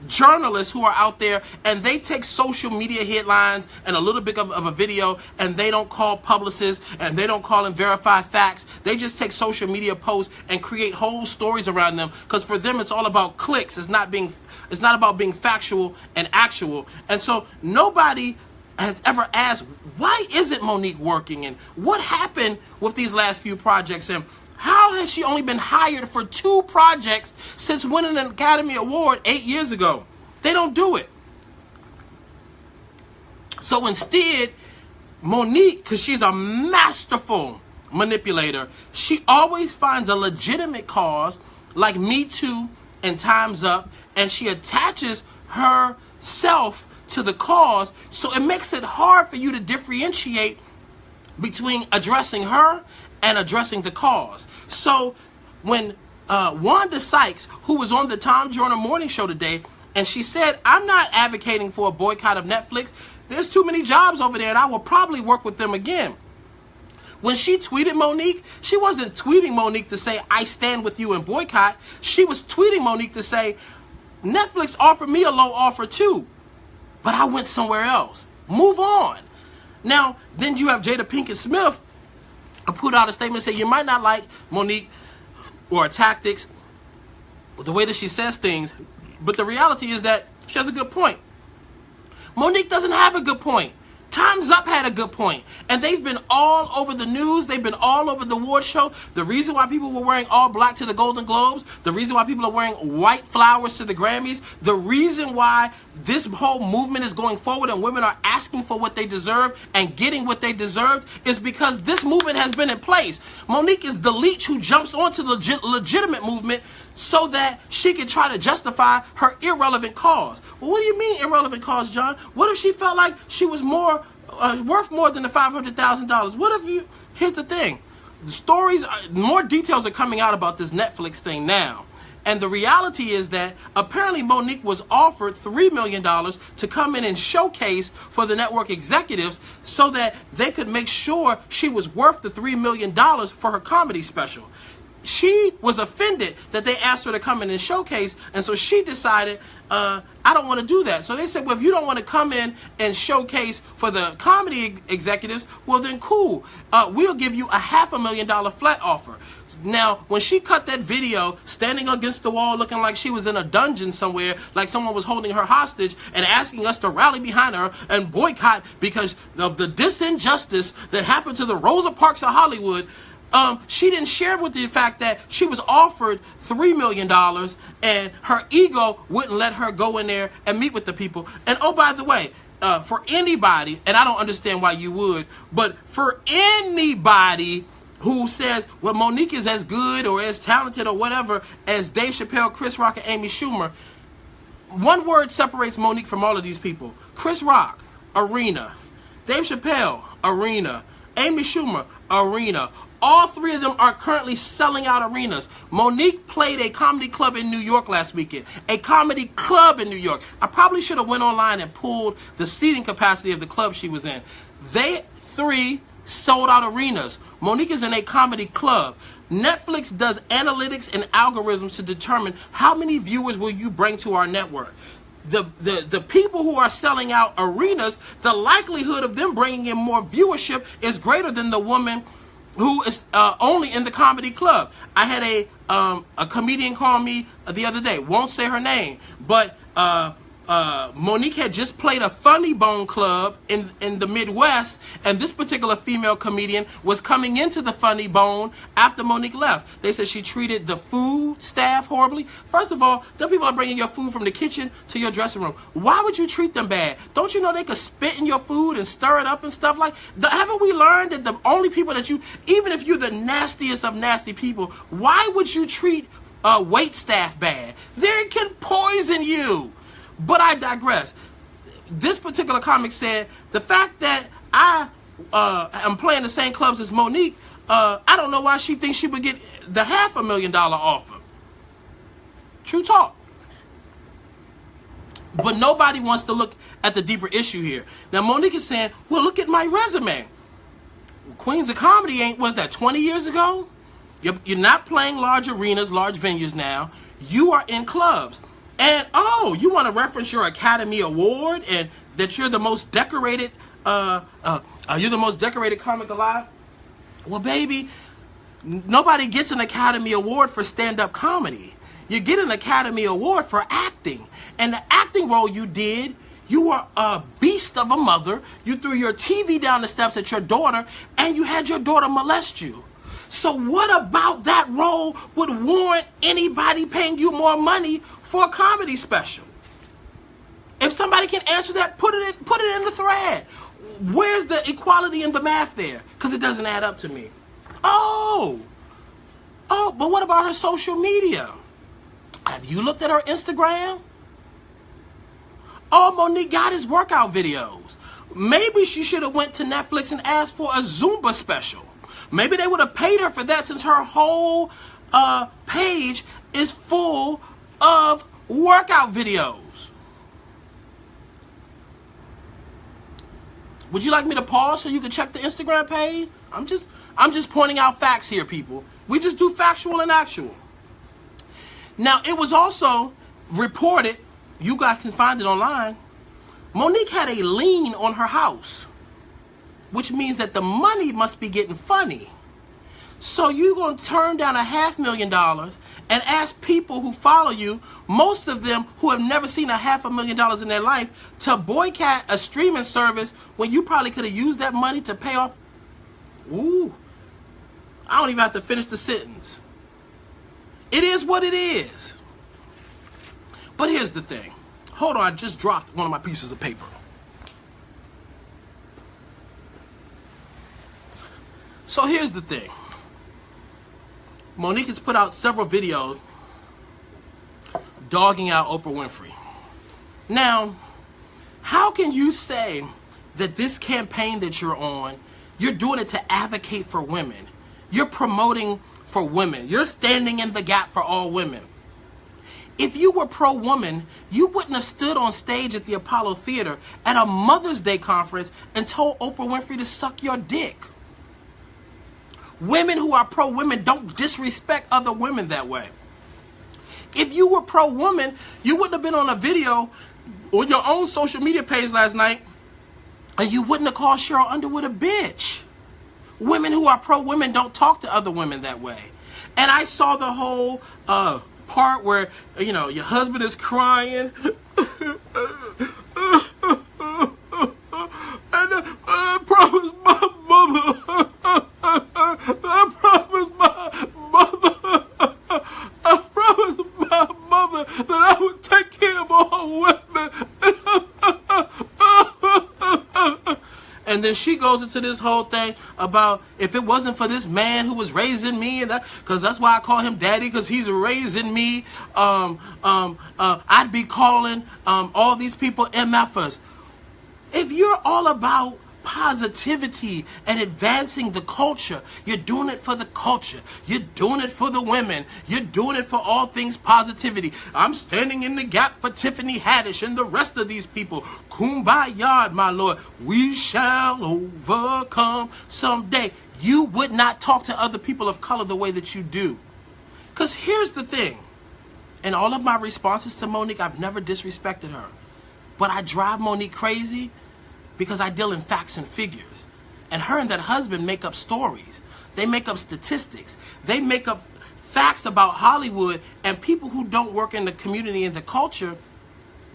journalists who are out there, and they take social media headlines and a little bit of a video, and they don't call publicists, and they don't call and verify facts. They just take social media posts and create whole stories around them, because for them it's all about clicks. It's not about being factual and actual. And so nobody has ever asked, why isn't Monique working, and what happened with these last few projects, and how has she only been hired for 2 projects since winning an Academy Award 8 years ago? They don't do it. So instead, Monique, because she's a masterful manipulator, she always finds a legitimate cause like Me Too and Time's Up, and she attaches herself to the cause, so it makes it hard for you to differentiate between addressing her and addressing the cause. So when Wanda Sykes, who was on the Tom Joyner Morning Show today, and she said, I'm not advocating for a boycott of Netflix. There's too many jobs over there, and I will probably work with them again. When she tweeted Monique, she wasn't tweeting Monique to say, I stand with you and boycott. She was tweeting Monique to say, Netflix offered me a low offer too, but I went somewhere else. Move on. Now, then you have Jada Pinkett Smith put out a statement and say, you might not like Monique or her tactics, the way that she says things, but the reality is that she has a good point. Monique doesn't have a good point. Time's Up had a good point. And they've been all over the news. They've been all over the award show. The reason why people were wearing all black to the Golden Globes, the reason why people are wearing white flowers to the Grammys, the reason why this whole movement is going forward and women are asking for what they deserve and getting what they deserve is because this movement has been in place. Monique is the leech who jumps onto the legitimate movement so that she can try to justify her irrelevant cause. Well, what do you mean irrelevant cause, John? What if she felt like she was more worth more than the $500,000? What if you... Here's the thing. The stories, more details are coming out about this Netflix thing now. And the reality is that apparently Monique was offered $3 million to come in and showcase for the network executives so that they could make sure she was worth the $3 million for her comedy special. She was offended that they asked her to come in and showcase, and so she decided, I don't want to do that. So they said, well, if you don't want to come in and showcase for the comedy executives, well then cool. We'll give you a $500,000 flat offer. Now, when she cut that video standing against the wall looking like she was in a dungeon somewhere, like someone was holding her hostage and asking us to rally behind her and boycott because of the disinjustice that happened to the Rosa Parks of Hollywood, she didn't share with the fact that she was offered $3 million and her ego wouldn't let her go in there and meet with the people. And oh, by the way, for anybody, and I don't understand why you would, but for anybody who says, well, Monique is as good or as talented or whatever as Dave Chappelle, Chris Rock, and Amy Schumer, one word separates Monique from all of these people. Chris Rock, arena. Dave Chappelle, arena. Amy Schumer, arena. All three of them are currently selling out arenas. Monique played a comedy club in New York last weekend. A comedy club in New York. I probably should have went online and pulled the seating capacity of the club she was in. They three sold out arenas. Monique is in a comedy club. Netflix does analytics and algorithms to determine how many viewers will you bring to our network. The people who are selling out arenas, the likelihood of them bringing in more viewership is greater than the woman who is only in the comedy club. I had a comedian call me the other day. Won't say her name, but Monique had just played a Funny Bone club in the Midwest, and this particular female comedian was coming into the Funny Bone after Monique left. They said she treated the food staff horribly. First of all, them people are bringing your food from the kitchen to your dressing room. Why would you treat them bad? Don't you know they could spit in your food and stir it up and stuff like that? Haven't we learned that the only people that you, even if you're the nastiest of nasty people, why would you treat wait staff bad? They can poison you. But I digress. This particular comic said, the fact that I am playing the same clubs as Monique, I don't know why she thinks she would get the $500,000 offer. True talk. But nobody wants to look at the deeper issue here. Now, Monique is saying, well, look at my resume. Queens of Comedy ain't, was that 20 years ago? You're not playing large arenas, large venues now. You are in clubs. And, oh, you want to reference your Academy Award and that you're the most decorated, you're the most decorated comic alive? Well, baby, nobody gets an Academy Award for stand-up comedy. You get an Academy Award for acting. And the acting role you did, you were a beast of a mother. You threw your TV down the steps at your daughter, and you had your daughter molest you. So what about that role would warrant anybody paying you more money for a comedy special? If somebody can answer that, put it in the thread. Where's the equality in the math there? Because it doesn't add up to me. Oh, but what about her social media? Have you looked at her Instagram? Oh, Monique got his workout videos. Maybe she should have went to Netflix and asked for a Zumba special. Maybe they would have paid her for that, since her whole page is full of workout videos. Would you like me to pause so you can check the Instagram page? I'm just pointing out facts here, people. We just do factual and actual. Now, it was also reported, you guys can find it online, Monique had a lien on her house. which means that the money must be getting funny. So you're going to turn down $500,000 and ask people who follow you, most of them who have never seen $500,000 in their life, to boycott a streaming service when you probably could have used that money to pay off. Ooh, I don't even have to finish the sentence. It is what it is. But here's the thing. Hold on, I just dropped one of my pieces of paper. So here's the thing. Monique has put out several videos dogging out Oprah Winfrey. Now, how can you say that this campaign that you're on, you're doing it to advocate for women? You're promoting for women. You're standing in the gap for all women. If you were pro-woman, you wouldn't have stood on stage at the Apollo Theater at a Mother's Day conference and told Oprah Winfrey to suck your dick. Women who are pro-women don't disrespect other women that way. If you were pro-woman, you wouldn't have been on a video on your own social media page last night and you wouldn't have called Cheryl Underwood a bitch. Women who are pro-women don't talk to other women that way. And I saw the whole part where, you know, your husband is crying. And I promised my mother. I promised my mother that I would take care of all women. And then she goes into this whole thing about if it wasn't for this man who was raising me, and because that's why I call him daddy, because he's raising me, I'd be calling all these people MFers. If you're all about positivity and advancing the culture, you're doing it for the culture, you're doing it for the women, you're doing it for all things positivity. I'm standing in the gap for Tiffany Haddish and the rest of these people. Kumbaya, my Lord, we shall overcome someday. You would not talk to other people of color the way that you do. Because here's the thing. In all of my responses to Monique, I've never disrespected her. But I drive Monique crazy because I deal in facts and figures. And her and that husband make up stories. They make up statistics. They make up facts about Hollywood, and people who don't work in the community and the culture,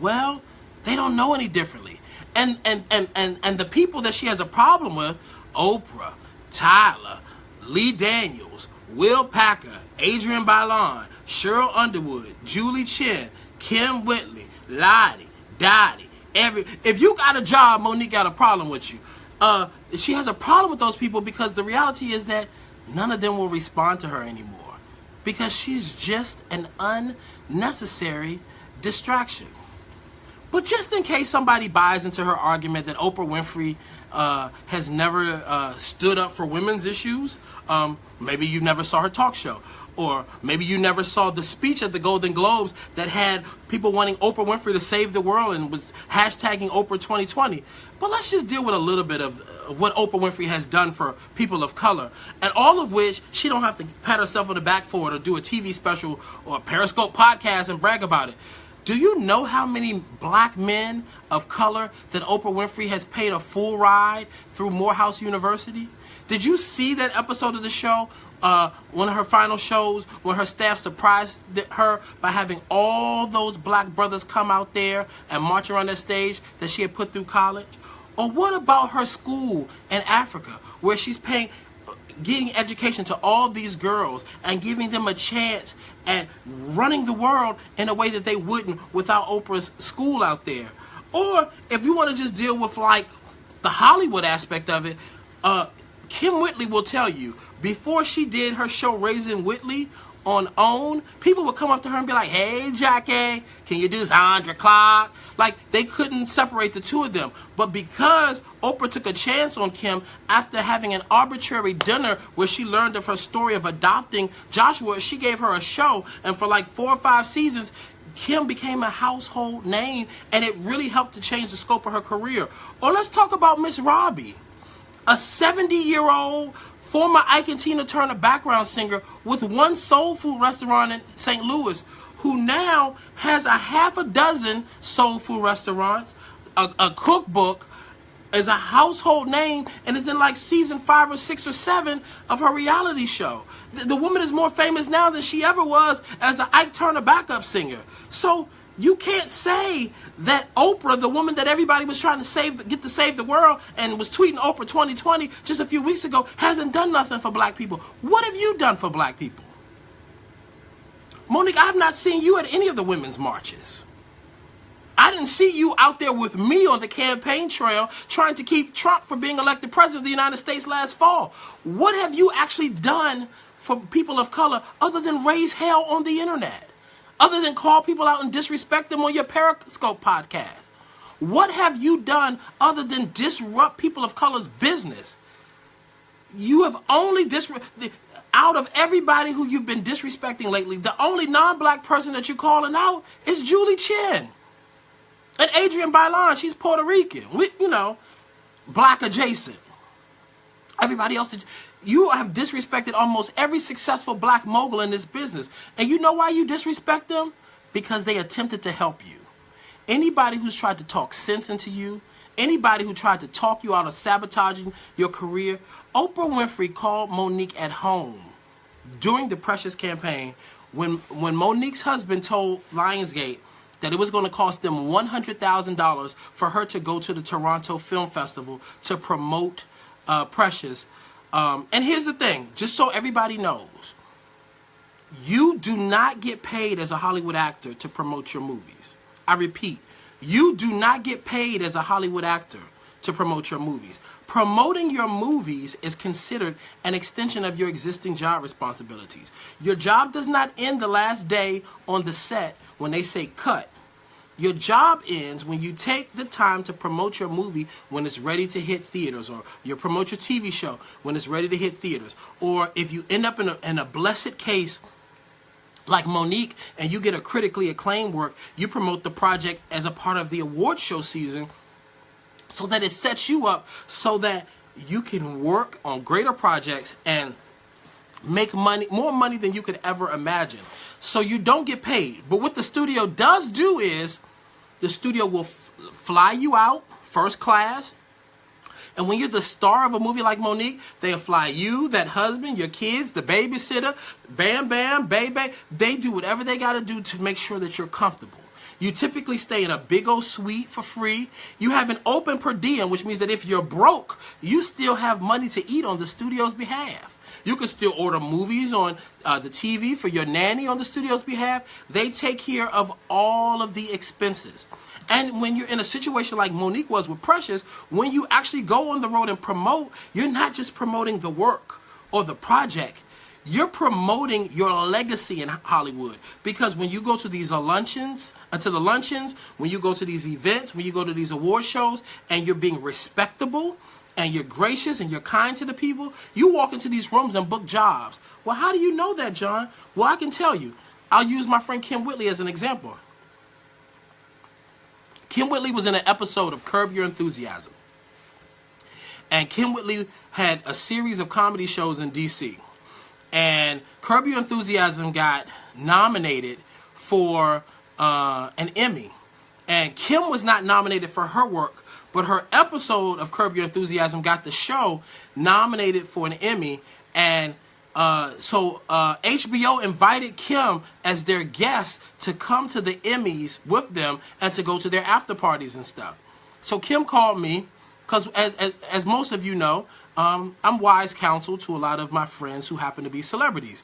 well, they don't know any differently. And the people that she has a problem with, Oprah, Tyler, Lee Daniels, Will Packer, Adrienne Bailon, Cheryl Underwood, Julie Chen, Kim Whitley, Lottie, Dottie, if you got a job, Monique got a problem with you. She has a problem with those people because the reality is that none of them will respond to her anymore because she's just an unnecessary distraction. But just in case somebody buys into her argument that Oprah Winfrey has never stood up for women's issues, maybe you never saw her talk show. Or maybe you never saw the speech at the Golden Globes that had people wanting Oprah Winfrey to save the world and was hashtagging Oprah 2020. But let's just deal with a little bit of what Oprah Winfrey has done for people of color. And all of which she don't have to pat herself on the back for it or do a TV special or a Periscope podcast and brag about it. Do you know how many black men of color that Oprah Winfrey has paid a full ride through Morehouse University? Did you see that episode of the show? One of her final shows when her staff surprised her by having all those black brothers come out there and march around that stage that she had put through college? Or what about her school in Africa where she's getting education to all these girls and giving them a chance at running the world in a way that they wouldn't without Oprah's school out there? Or if you want to just deal with like the Hollywood aspect of it, Kim Whitley will tell you, before she did her show Raising Whitley on OWN, people would come up to her and be like, hey, Jackie, can you do Sandra Clark? Like, they couldn't separate the two of them. But because Oprah took a chance on Kim after having an arbitrary dinner where she learned of her story of adopting Joshua, she gave her a show. And for like 4 or 5 seasons, Kim became a household name, and it really helped to change the scope of her career. Or let's talk about Miss Robbie, a 70-year-old former Ike and Tina Turner background singer with one soul food restaurant in St. Louis, who now has a half a dozen soul food restaurants, a cookbook, is a household name and is in like season 5 or 6 or 7 of her reality show. The woman is more famous now than she ever was as an Ike Turner backup singer. So you can't say that Oprah, the woman that everybody was trying to get to save the world and was tweeting Oprah 2020 just a few weeks ago, hasn't done nothing for black people. What have you done for black people? Monique, I have not seen you at any of the women's marches. I didn't see you out there with me on the campaign trail trying to keep Trump from being elected president of the United States last fall. What have you actually done for people of color other than raise hell on the internet? Other than call people out and disrespect them on your Periscope podcast? What have you done other than disrupt people of color's business? You have only out of everybody who you've been disrespecting lately, the only non-black person that you're calling out is Julie Chen. And Adrienne Bailon, she's Puerto Rican. Black adjacent. Everybody else, you have disrespected almost every successful black mogul in this business. And you know why you disrespect them? Because they attempted to help you. Anybody who's tried to talk sense into you, anybody who tried to talk you out of sabotaging your career, Oprah Winfrey called Monique at home during the Precious campaign when Monique's husband told Lionsgate that it was going to cost them $100,000 for her to go to the Toronto Film Festival to promote Precious. And here's the thing, just so everybody knows, you do not get paid as a Hollywood actor to promote your movies. I repeat, you do not get paid as a Hollywood actor to promote your movies. Promoting your movies is considered an extension of your existing job responsibilities. Your job does not end the last day on the set when they say cut. Your job ends when you take the time to promote your movie when it's ready to hit theaters, or you promote your TV show when it's ready to hit theaters. Or if you end up in a blessed case like Monique and you get a critically acclaimed work, you promote the project as a part of the award show season so that it sets you up so that you can work on greater projects and make money, more money than you could ever imagine. So you don't get paid. But what the studio does do is the studio will fly you out first class. And when you're the star of a movie like Monique, they'll fly you, that husband, your kids, the babysitter, bam, bam, baby. They do whatever they got to do to make sure that you're comfortable. You typically stay in a big old suite for free. You have an open per diem, which means that if you're broke, you still have money to eat on the studio's behalf. You can still order movies on the TV for your nanny on the studio's behalf. They take care of all of the expenses. And when you're in a situation like Monique was with Precious, when you actually go on the road and promote, you're not just promoting the work or the project. You're promoting your legacy in Hollywood. Because when you go to these luncheons, when you go to these events, when you go to these award shows, and you're being respectable, and you're gracious and you're kind to the people, you walk into these rooms and book jobs. Well, how do you know that, John? Well, I can tell you. I'll use my friend Kim Whitley as an example. Kim Whitley was in an episode of Curb Your Enthusiasm. And Kim Whitley had a series of comedy shows in D.C. And Curb Your Enthusiasm got nominated for an Emmy. And Kim was not nominated for her work, but her episode of Curb Your Enthusiasm got the show nominated for an Emmy. And so HBO invited Kim as their guest to come to the Emmys with them and to go to their after parties and stuff. So Kim called me because, as most of you know, I'm wise counsel to a lot of my friends who happen to be celebrities.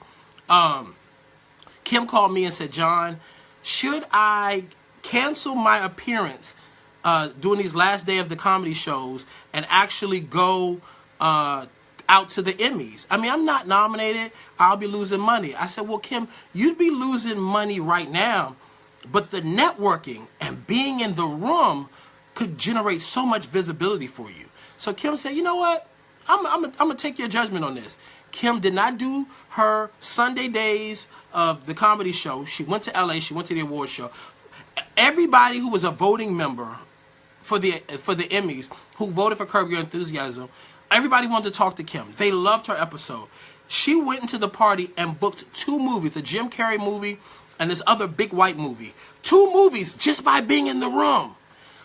Kim called me and said, John, should I cancel my appearance during these last day of the comedy shows and actually go out to the Emmys? I mean, I'm not nominated. I'll be losing money. I said, well, Kim, you'd be losing money right now, but the networking and being in the room could generate so much visibility for you. So Kim said, you know what? I'm going to take your judgment on this. Kim did not do her Sunday days of the comedy show. She went to LA. She went to the award show. Everybody who was a voting member for the Emmys, who voted for Curb Your Enthusiasm, everybody wanted to talk to Kim. They loved her episode. She went into the party and booked 2 movies, a Jim Carrey movie and this other big white movie. 2 movies just by being in the room.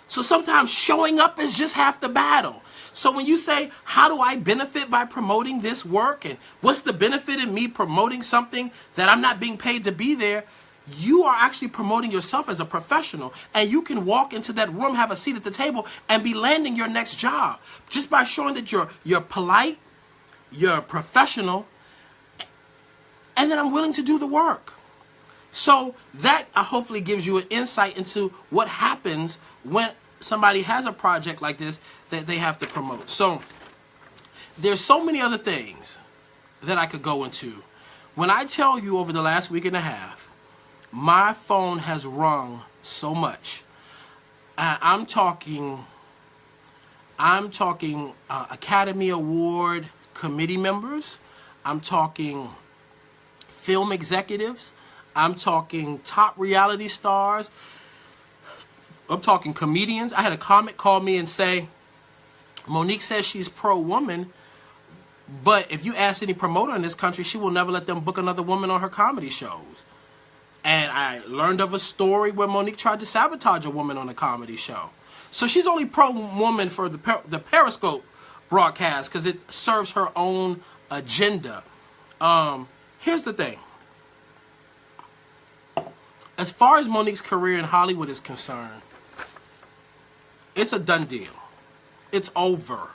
So sometimes showing up is just half the battle. So when you say, how do I benefit by promoting this work? And what's the benefit in me promoting something that I'm not being paid to be there? You are actually promoting yourself as a professional. And you can walk into that room, have a seat at the table, and be landing your next job. Just by showing that you're polite, you're professional, and then I'm willing to do the work. So that hopefully gives you an insight into what happens when somebody has a project like this that they have to promote. So there's so many other things that I could go into. When I tell you over the last week and a half, my phone has rung so much. I'm talking Academy Award committee members. I'm talking film executives. I'm talking top reality stars. I'm talking comedians. I had a comic call me and say, Monique says she's pro-woman, but if you ask any promoter in this country, she will never let them book another woman on her comedy shows. And I learned of a story where Monique tried to sabotage a woman on a comedy show. So she's only pro-woman for the Periscope broadcast because it serves her own agenda. Here's the thing. As far as Monique's career in Hollywood is concerned, it's a done deal. It's over.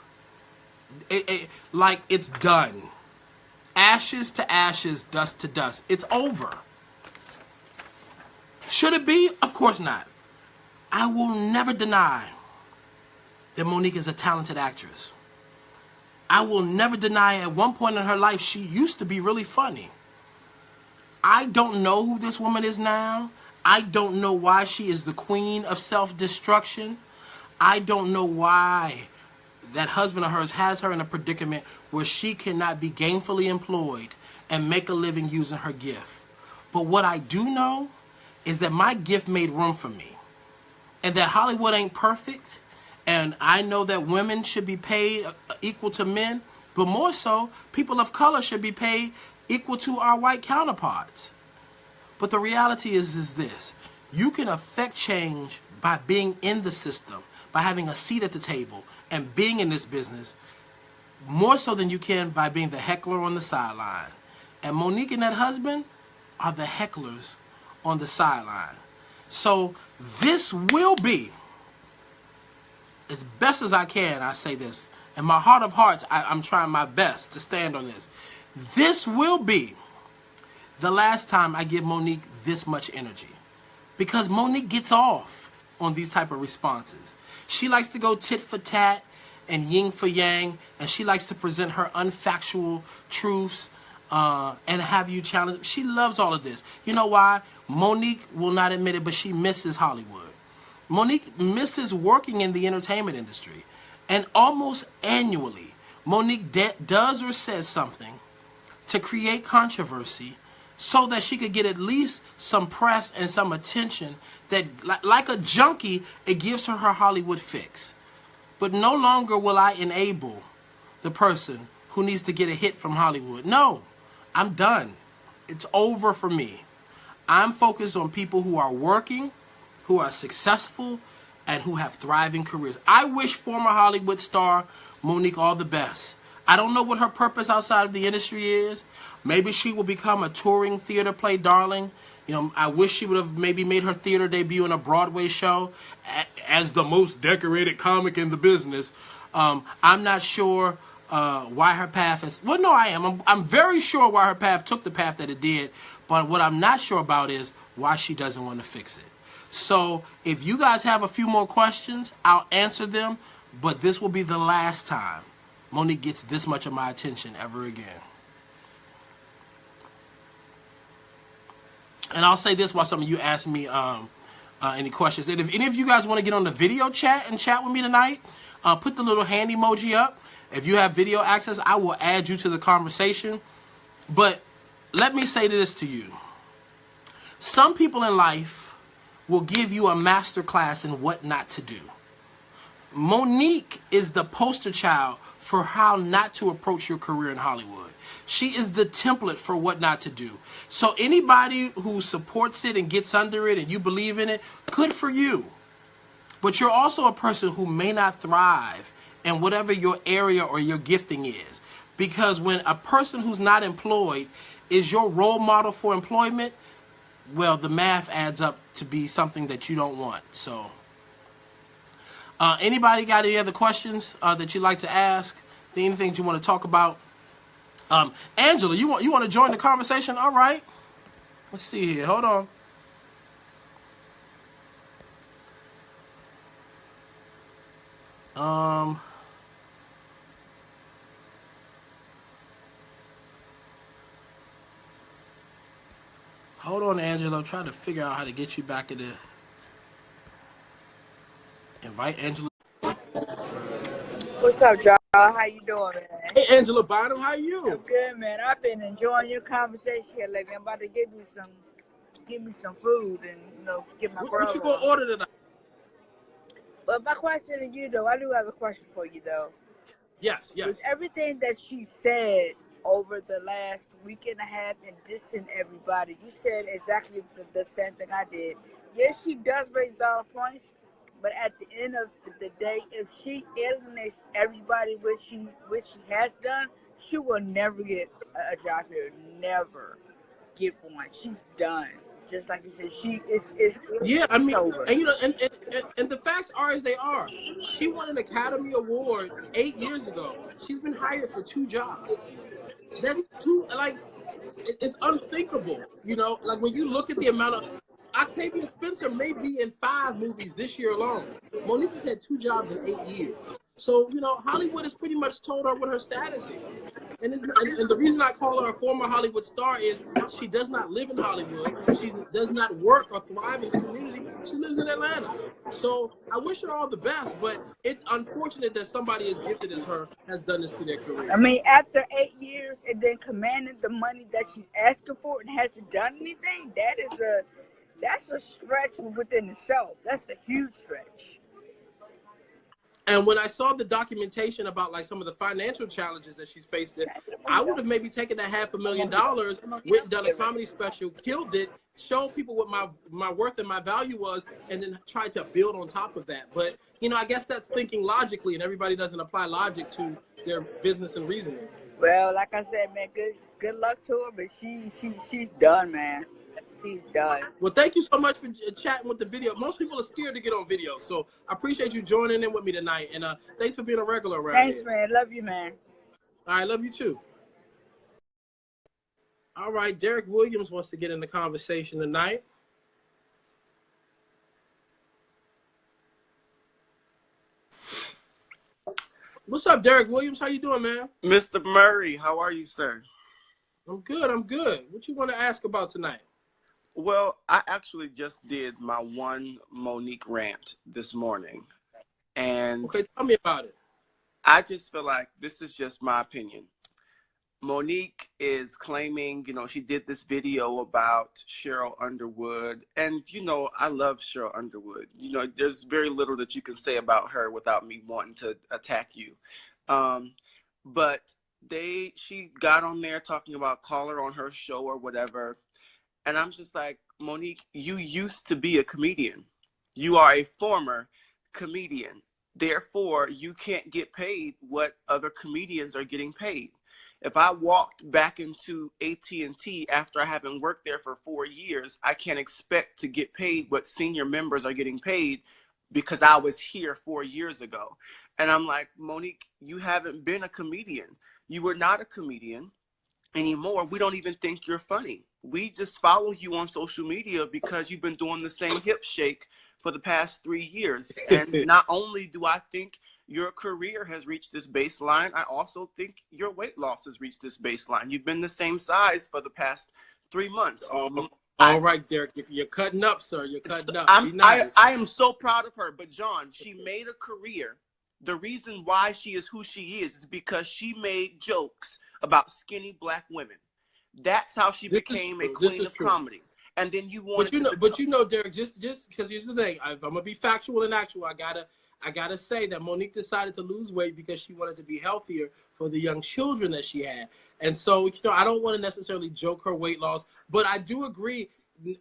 Like it's done. Ashes to ashes, dust to dust. It's over. Should it be? Of course not. I will never deny that Monique is a talented actress. I will never deny at one point in her life she used to be really funny. I don't know who this woman is now. I don't know why she is the queen of self-destruction. I don't know why that husband of hers has her in a predicament where she cannot be gainfully employed and make a living using her gift. But what I do know is that my gift made room for me. And that Hollywood ain't perfect. And I know that women should be paid equal to men. But more so, people of color should be paid equal to our white counterparts. But the reality is this. You can affect change by being in the system, by having a seat at the table, and being in this business, more so than you can by being the heckler on the sideline. And Monique and that husband are the hecklers on the sideline. So this will be, as best as I can, I say this, in my heart of hearts, I'm trying my best to stand on this. This will be the last time I give Monique this much energy. Because Monique gets off on these type of responses. She likes to go tit for tat and yin for yang, and she likes to present her unfactual truths and have you challenge. She loves all of this. You know why? Monique will not admit it, but she misses Hollywood. Monique misses working in the entertainment industry. And almost annually, Monique does or says something to create controversy so that she could get at least some press and some attention that, like a junkie, it gives her her Hollywood fix. But no longer will I enable the person who needs to get a hit from Hollywood. No, I'm done. It's over for me. I'm focused on people who are working, who are successful, and who have thriving careers. I wish former Hollywood star Monique all the best. I don't know what her purpose outside of the industry is. Maybe she will become a touring theater play darling. You know, I wish she would have maybe made her theater debut in a Broadway show as the most decorated comic in the business. I'm not sure why her path is... Well, no, I am. I'm very sure why her path took the path that it did. But what I'm not sure about is why she doesn't want to fix it. So if you guys have a few more questions, I'll answer them. But this will be the last time Monique gets this much of my attention ever again. And I'll say this while some of you ask me any questions. And if any of you guys want to get on the video chat and chat with me tonight, put the little hand emoji up. If you have video access, I will add you to the conversation. But let me say this to you. Some people in life will give you a master class in what not to do. Monique is the poster child for how not to approach your career in Hollywood. She is the template for what not to do. So anybody who supports it and gets under it and you believe in it, good for you. but you're also a person who may not thrive in whatever your area or your gifting is. Because when a person who's not employed is your role model for employment, well, the math adds up to be something that you don't want. So, anybody got any other questions that you'd like to ask? Anything you want to talk about? Angela, you want to join the conversation? All right. Let's see here. Hold on. Hold on, Angela. I'm trying to figure out how to get you back in the... Invite Angela. What's up, Jawn? How you doing, man? Hey, Angela Bynum, how are you? I'm good, man. I've been enjoying your conversation here lately. I'm about to give me some food and get my grub What you gonna on. order tonight? But my question to you, though, I do have a question for you, though. Yes. With everything that she said over the last week and a half and dissing everybody, you said exactly the same thing I did. Yes, she does raise valid points, but at the end of the day, if she alienates everybody, which she has done, she will never get a job here. Never get one. She's done. Just like you said, she is Yeah, I mean, over. and the facts are as they are. She won an Academy Award 8 years ago. She's been hired for 2 jobs. That's too, like, it's unthinkable. Like when you look at the amount of... Octavia Spencer may be in 5 movies this year alone. Monique has had 2 jobs in 8 years. So, Hollywood has pretty much told her what her status is. And the reason I call her a former Hollywood star is she does not live in Hollywood. She does not work or thrive in the community. She lives in Atlanta. So I wish her all the best, but it's unfortunate that somebody as gifted as her has done this to their career. I mean, after 8 years and then commanding the money that she's asking for and hasn't done anything, that's a stretch within itself. That's a huge stretch. And when I saw the documentation about like some of the financial challenges that she's faced, I would have maybe taken that $500,000, went and done a comedy special, killed it, showed people what my worth and my value was, and then tried to build on top of that. But I guess that's thinking logically, and everybody doesn't apply logic to their business and reasoning. Well, like I said, man, good luck to her, but she's done, man. She's done. Well, thank you so much for chatting with the video. Most people are scared to get on video, so I appreciate you joining in with me tonight. And thanks for being a regular around Thanks, here. man. Love you, man. All right, love you too. All right, Derek Williams wants to get in the conversation tonight. What's up, Derek Williams? How you doing, man? Mr. Murray, how are you, sir? I'm good. What you want to ask about tonight? Well, I actually just did my one Monique rant this morning. And okay, tell me about it. I just feel like this is just my opinion. Monique is claiming, she did this video about Cheryl Underwood. And, I love Cheryl Underwood. There's very little that you can say about her without me wanting to attack you. But she got on there talking about call her on her show or whatever. And I'm just like, Monique, you used to be a comedian. You are a former comedian. Therefore, you can't get paid what other comedians are getting paid. If I walked back into AT&T after having worked there for 4 years, I can't expect to get paid what senior members are getting paid because I was here 4 years ago. And I'm like, Monique, you haven't been a comedian. You were not a comedian anymore. We don't even think you're funny. We just follow you on social media because you've been doing the same hip shake for the past 3 years. And not only do I think your career has reached this baseline, I also think your weight loss has reached this baseline. You've been the same size for the past 3 months. All right, Derek, you're cutting up, sir. You're cutting up. I am so proud of her. But Jawn, she made a career. The reason why she is who she is because she made jokes about skinny Black women. That's how she became a queen of comedy. And then you want Derek, just because here's the thing. I'm gonna be factual and actual. I gotta say that Monique decided to lose weight because she wanted to be healthier for the young children that she had. And so, I don't want to necessarily joke her weight loss, but I do agree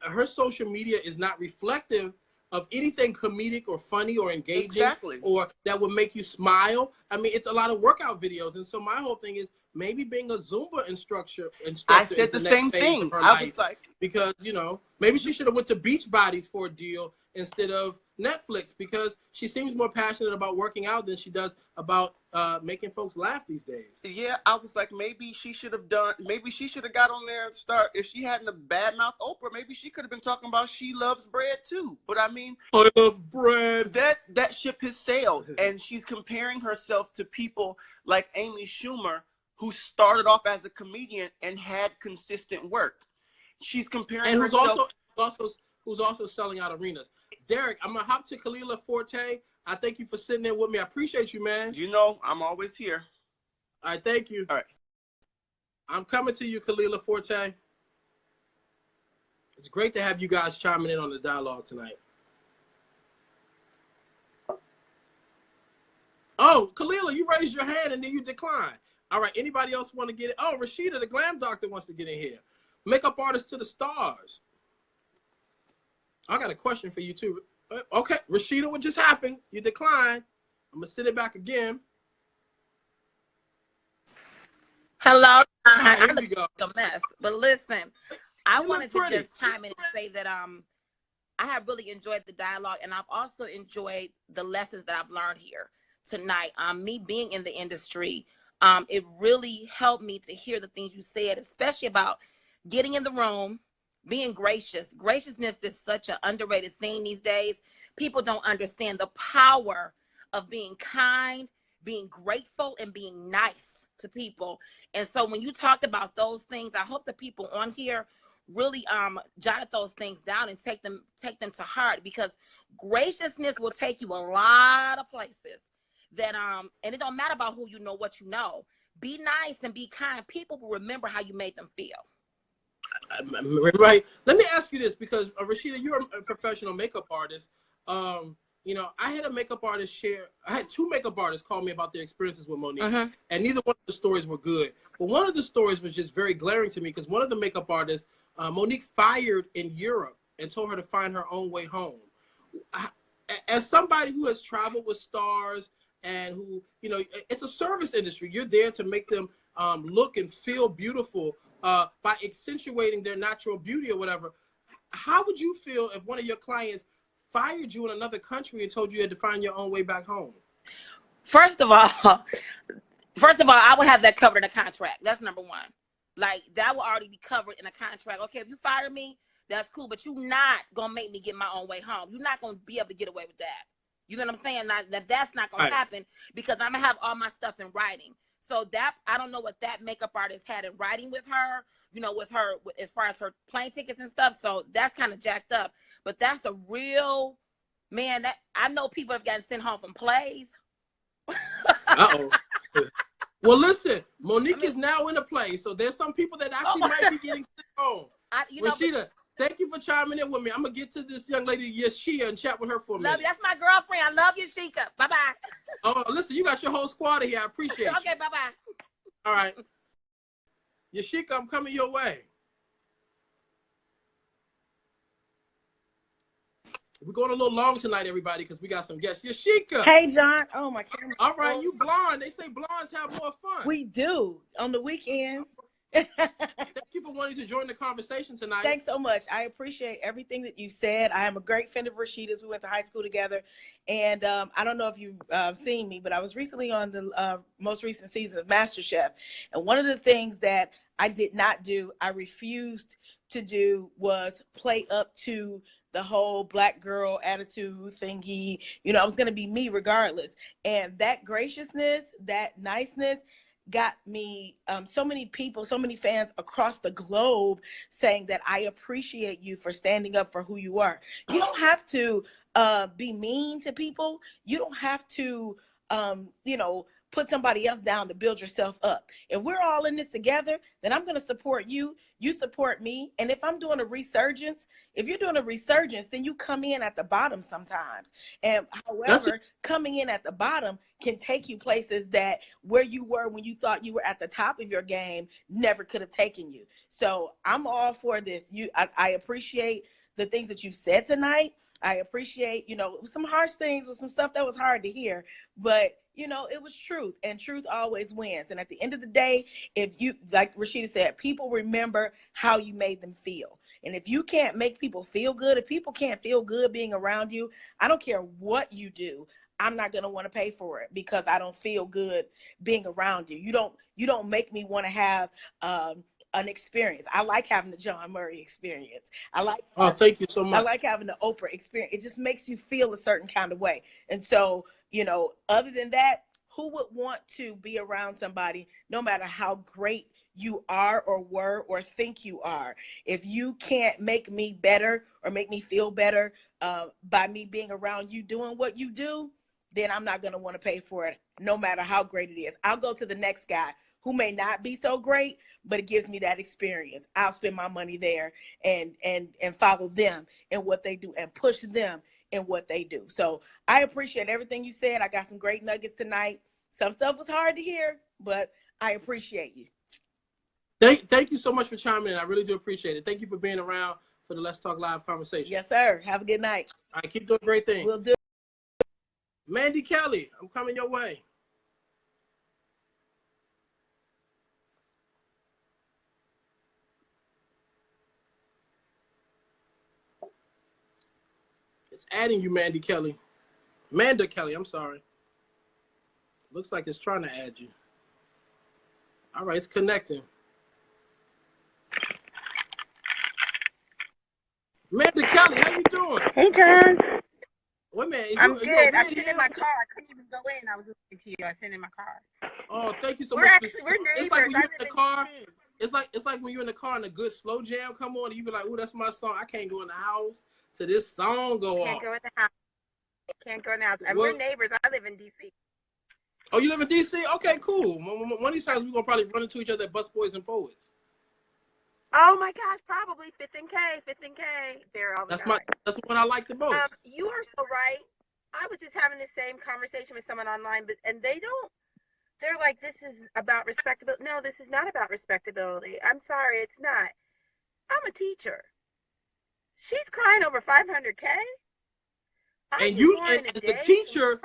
her social media is not reflective of anything comedic or funny or engaging, Exactly. or that would make you smile. I mean, it's a lot of workout videos. And so my whole thing is maybe being a Zumba instructor I is said the the next same phase thing. of her I life. was like, Because, maybe she should have went to Beachbodies for a deal instead of Netflix, because she seems more passionate about working out than she does about making folks laugh these days. yeah, I was like, maybe she should have got on there and start. If she hadn't have badmouthed Oprah, maybe she could have been talking about she loves bread too. But I mean, I love bread. That ship has sailed, and she's comparing herself to people like Amy Schumer, who started off as a comedian and had consistent work. She's comparing And herself. who's also selling out arenas. Derek, I'm gonna hop to Kalila Forte. I thank you for sitting there with me. I appreciate you, man. You know, I'm always here. All right, thank you. All right. I'm coming to you, Kalila Forte. It's great to have you guys chiming in on the dialogue tonight. Oh, Kalila, you raised your hand and then you declined. All right, anybody else want to get it? Oh, Rashida, the glam doctor, wants to get in here. Makeup artist to the stars. I got a question for you too. Okay, Rashida, what just happened? You declined. I'm gonna send it back again. Hello. Right, I here we look go. like a mess, but listen, I You wanted look to pretty. just chime in and say that I have really enjoyed the dialogue, and I've also enjoyed the lessons that I've learned here tonight. Me being in the industry, it really helped me to hear the things you said, especially about getting in the room, being gracious. Graciousness is such an underrated thing these days. People don't understand the power of being kind, being grateful, and being nice to people. And so when you talked about those things, I hope the people on here really jotted those things down and take them to heart, because graciousness will take you a lot of places that and it don't matter about who you know, what you know. Be nice and be kind. People will remember how you made them feel. Right. Let me ask you this, because Rashida, you're a professional makeup artist. I had a makeup artist I had two makeup artists call me about their experiences with Monique, and neither one of the stories were good. But one of the stories was just very glaring to me, because one of the makeup artists, Monique fired in Europe and told her to find her own way home. As somebody who has traveled with stars and who, it's a service industry. You're there to make them look and feel beautiful by accentuating their natural beauty or whatever. How would you feel if one of your clients fired you in another country and told you had to find your own way back home? First of all, I would have that covered in a contract. That's number one. Like, that will already be covered in a contract. Okay, if you fire me, that's cool, but you're not gonna make me get my own way home. You're not gonna be able to get away with that. You know what I'm saying? That's not gonna happen, because I'm gonna have all my stuff in writing. So that, I don't know what that makeup artist had in writing with her, as far as her plane tickets and stuff. So that's kind of jacked up. But that's a real, man, that I know people have gotten sent home from plays. Uh-oh. Well, listen, Monique is now in a play, so there's some people that actually might be getting sent home. Rashida, thank you for chiming in with me. I'm going to get to this young lady, Yashia, and chat with her for a minute. Love you. That's my girlfriend. I love you, Sheikah. Bye-bye. Oh, listen, you got your whole squad here. I appreciate it. Okay, bye-bye. All right. Yashika, I'm coming your way. We're going a little long tonight, everybody, because we got some guests. Yashika. Hey, John. Oh, my camera. All right, you blonde. They say blondes have more fun. We do on the weekends. Thank you for wanting to join the conversation tonight. Thanks so much. I appreciate everything that you said. I am a great friend of Rashida's. We went to high school together. And I don't know if you've seen me, but I was recently on the most recent season of MasterChef. And one of the things that I did not do, I refused to do, was play up to the whole black girl attitude thingy. I was going to be me regardless. And that graciousness, that niceness got me so many people, so many fans across the globe saying that I appreciate you for standing up for who you are. You don't have to be mean to people. You don't have to, put somebody else down to build yourself up. If we're all in this together, then I'm going to support you. You support me. And if I'm doing a resurgence, if you're doing a resurgence, then you come in at the bottom sometimes. And however, coming in at the bottom can take you places that where you were when you thought you were at the top of your game never could have taken you. So I'm all for this. I appreciate the things that you said tonight. I appreciate, some harsh things with some stuff that was hard to hear, but it was truth, and truth always wins. And at the end of the day, if you, like Rashida said, people remember how you made them feel. And if you can't make people feel good, if people can't feel good being around you, I don't care what you do, I'm not going to want to pay for it because I don't feel good being around you. You don't make me want to have an experience. I like having the John Murray experience. Oh, thank you so much. I like having the Oprah experience. It just makes you feel a certain kind of way. And so, other than that, who would want to be around somebody, no matter how great you are or were or think you are, if you can't make me better or make me feel better by me being around you doing what you do, then I'm not going to want to pay for it, no matter how great it is. I'll go to the next guy who may not be so great, but it gives me that experience. I'll spend my money there and follow them in what they do and push them in what they do. So I appreciate everything you said. I got some great nuggets tonight. Some stuff was hard to hear, but I appreciate you. Thank you so much for chiming in. I really do appreciate it. Thank you for being around for the Let's Talk Live conversation. Yes, sir. Have a good night. All right, keep doing great things. We'll do. Mandy Kelly, I'm coming your way. It's adding you, Mandy Kelly. Manda Kelly, I'm sorry. Looks like it's trying to add you. All right, it's connecting. Manda Kelly, how you doing? Hey, John. Wait a minute. I'm good. I'm sitting in my car. I couldn't even go in. I was listening to you. I was sitting in my car. Oh, thank you so We're much. We're neighbors. It's like when you're in the car. DC. It's like when you're in the car and a good slow jam come on, and you be like, "Ooh, that's my song. I can't go in the house till this song go Can't off." go in the house. Can't go in the house. And we're neighbors. I live in DC. Oh, you live in DC? Okay, cool. One of these times we're gonna probably run into each other at Busboys and Poets. Oh my gosh, probably 5th and K. 5th and K. There all the time. That's the one I like the most. You are so right. I was just having the same conversation with someone online, and they're like, this is about respectability. No, this is not about respectability. I'm sorry, it's not. I'm a teacher. She's crying over 500K. And as a teacher,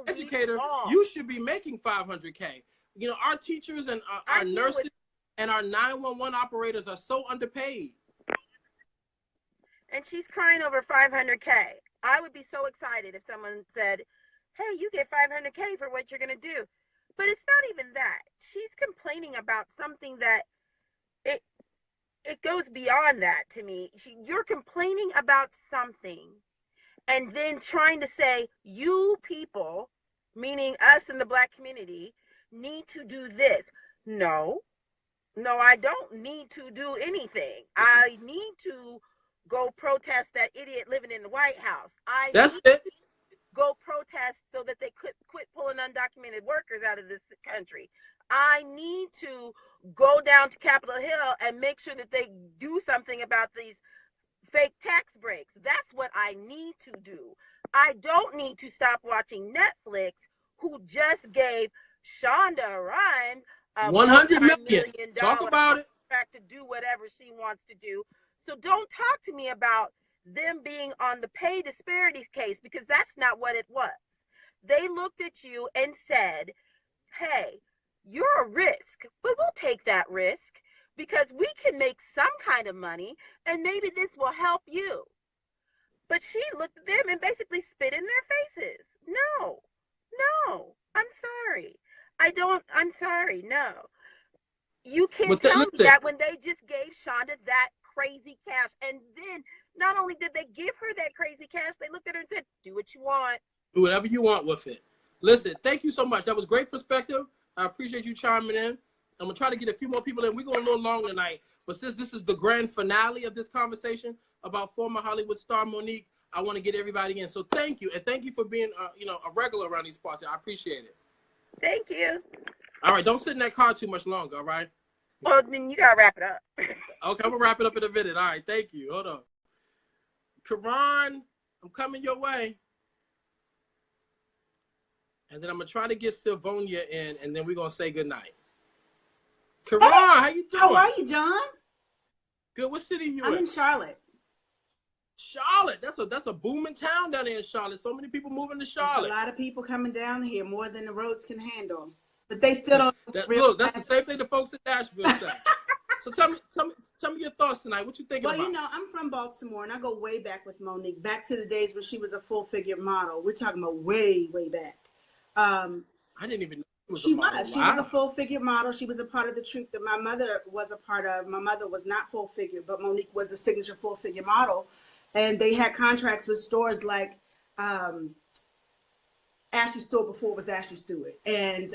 educator, you should be making 500K. Our teachers and our nurses and our 911 operators are so underpaid. And she's crying over 500K. I would be so excited if someone said, hey, you get 500K for what you're going to do. But it's not even that. She's complaining about something that it goes beyond that to me. You're complaining about something and then trying to say, you people, meaning us in the Black community, need to do this. No, I don't need to do anything. I need to go protest that idiot living in the White House. That's it. Go protest so that they could quit pulling undocumented workers out of this country. I need to go down to Capitol Hill and make sure that they do something about these fake tax breaks. That's what I need to do. I don't need to stop watching Netflix, who just gave Shonda Rhimes a $100 million. Talk about it. To do whatever she wants to do. So don't talk to me about them being on the pay disparities case, because that's not what it was. They looked at you and said, hey, you're a risk, but we'll take that risk because we can make some kind of money and maybe this will help you. But she looked at them and basically spit in their faces. No, I'm sorry. I'm sorry, no. You can't tell me that when they just gave Shonda that crazy cash, and then not only did they give her that crazy cash, they looked at her and said, do what you want. Do whatever you want with it. Listen, thank you so much. That was great perspective. I appreciate you chiming in. I'm going to try to get a few more people in. We're going a little long tonight, but since this is the grand finale of this conversation about former Hollywood star Monique, I want to get everybody in. So thank you, and thank you for being a regular around these parts. I appreciate it. Thank you. All right, don't sit in that car too much longer, all right? Well, then you got to wrap it up. Okay, I'm going to wrap it up in a minute. All right, thank you. Hold on. Karan, I'm coming your way. And then I'm going to try to get Sylvonia in, and then we're going to say goodnight. Karan, how you doing? How are you, John? Good. What city are you in? I'm in Charlotte. Charlotte. That's a booming town down there in Charlotte. So many people moving to Charlotte. There's a lot of people coming down here, more than the roads can handle. But they still don't Look, that's the same thing the folks in Nashville say. So tell me your thoughts tonight. What you thinking about? Well, you know, I'm from Baltimore, and I go way back with Monique, back to the days when she was a full-figure model. We're talking about way, way back. I didn't even know she was. She was a full-figure model. She was a part of the troupe that my mother was a part of. My mother was not full-figure, but Monique was the signature full-figure model. And they had contracts with stores like Ashley Stewart before it was Ashley Stewart. And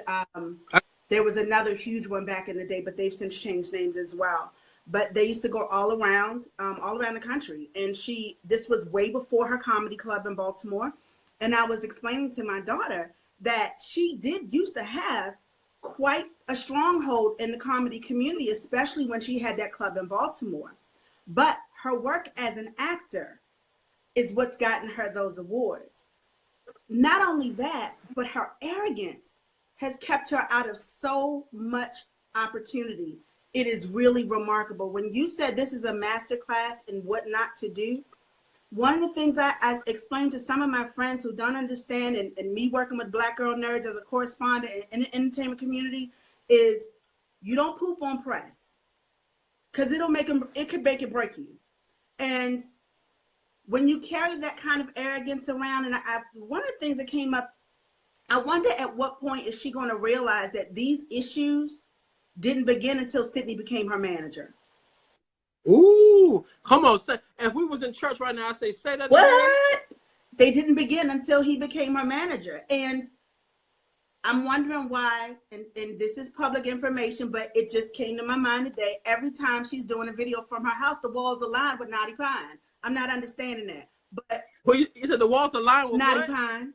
there was another huge one back in the day, but they've since changed names as well. But they used to go all around the country. And this was way before her comedy club in Baltimore. And I was explaining to my daughter that she did used to have quite a stronghold in the comedy community, especially when she had that club in Baltimore. But her work as an actor is what's gotten her those awards. Not only that, but her arrogance has kept her out of so much opportunity. It is really remarkable. When you said this is a masterclass in what not to do, one of the things I explained to some of my friends who don't understand, and me working with Black Girl Nerds as a correspondent in the entertainment community, is you don't poop on press, because it could make it break you. And when you carry that kind of arrogance around, and one of the things that came up, I wonder at what point is she going to realize that these issues didn't begin until Sydney became her manager. Ooh, come on. If we was in church right now, I say that. What? They didn't begin until he became her manager. And I'm wondering why, and this is public information, but it just came to my mind today. Every time she's doing a video from her house, the walls align with Naughty Pine. I'm not understanding that. But well, you said the walls align with Naughty Pine.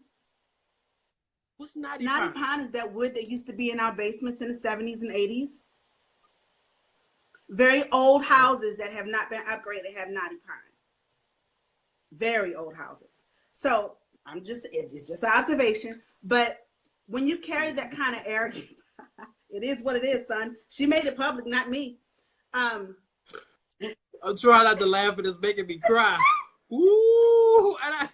What's Naughty Pine? Naughty Pine is that wood that used to be in our basements in the 70s and 80s. Very old houses that have not been upgraded have Naughty Pine. Very old houses. So it's just an observation. But when you carry that kind of arrogance, it is what it is, son. She made it public, not me. I'm trying not to laugh, but it's making me cry. Ooh, and I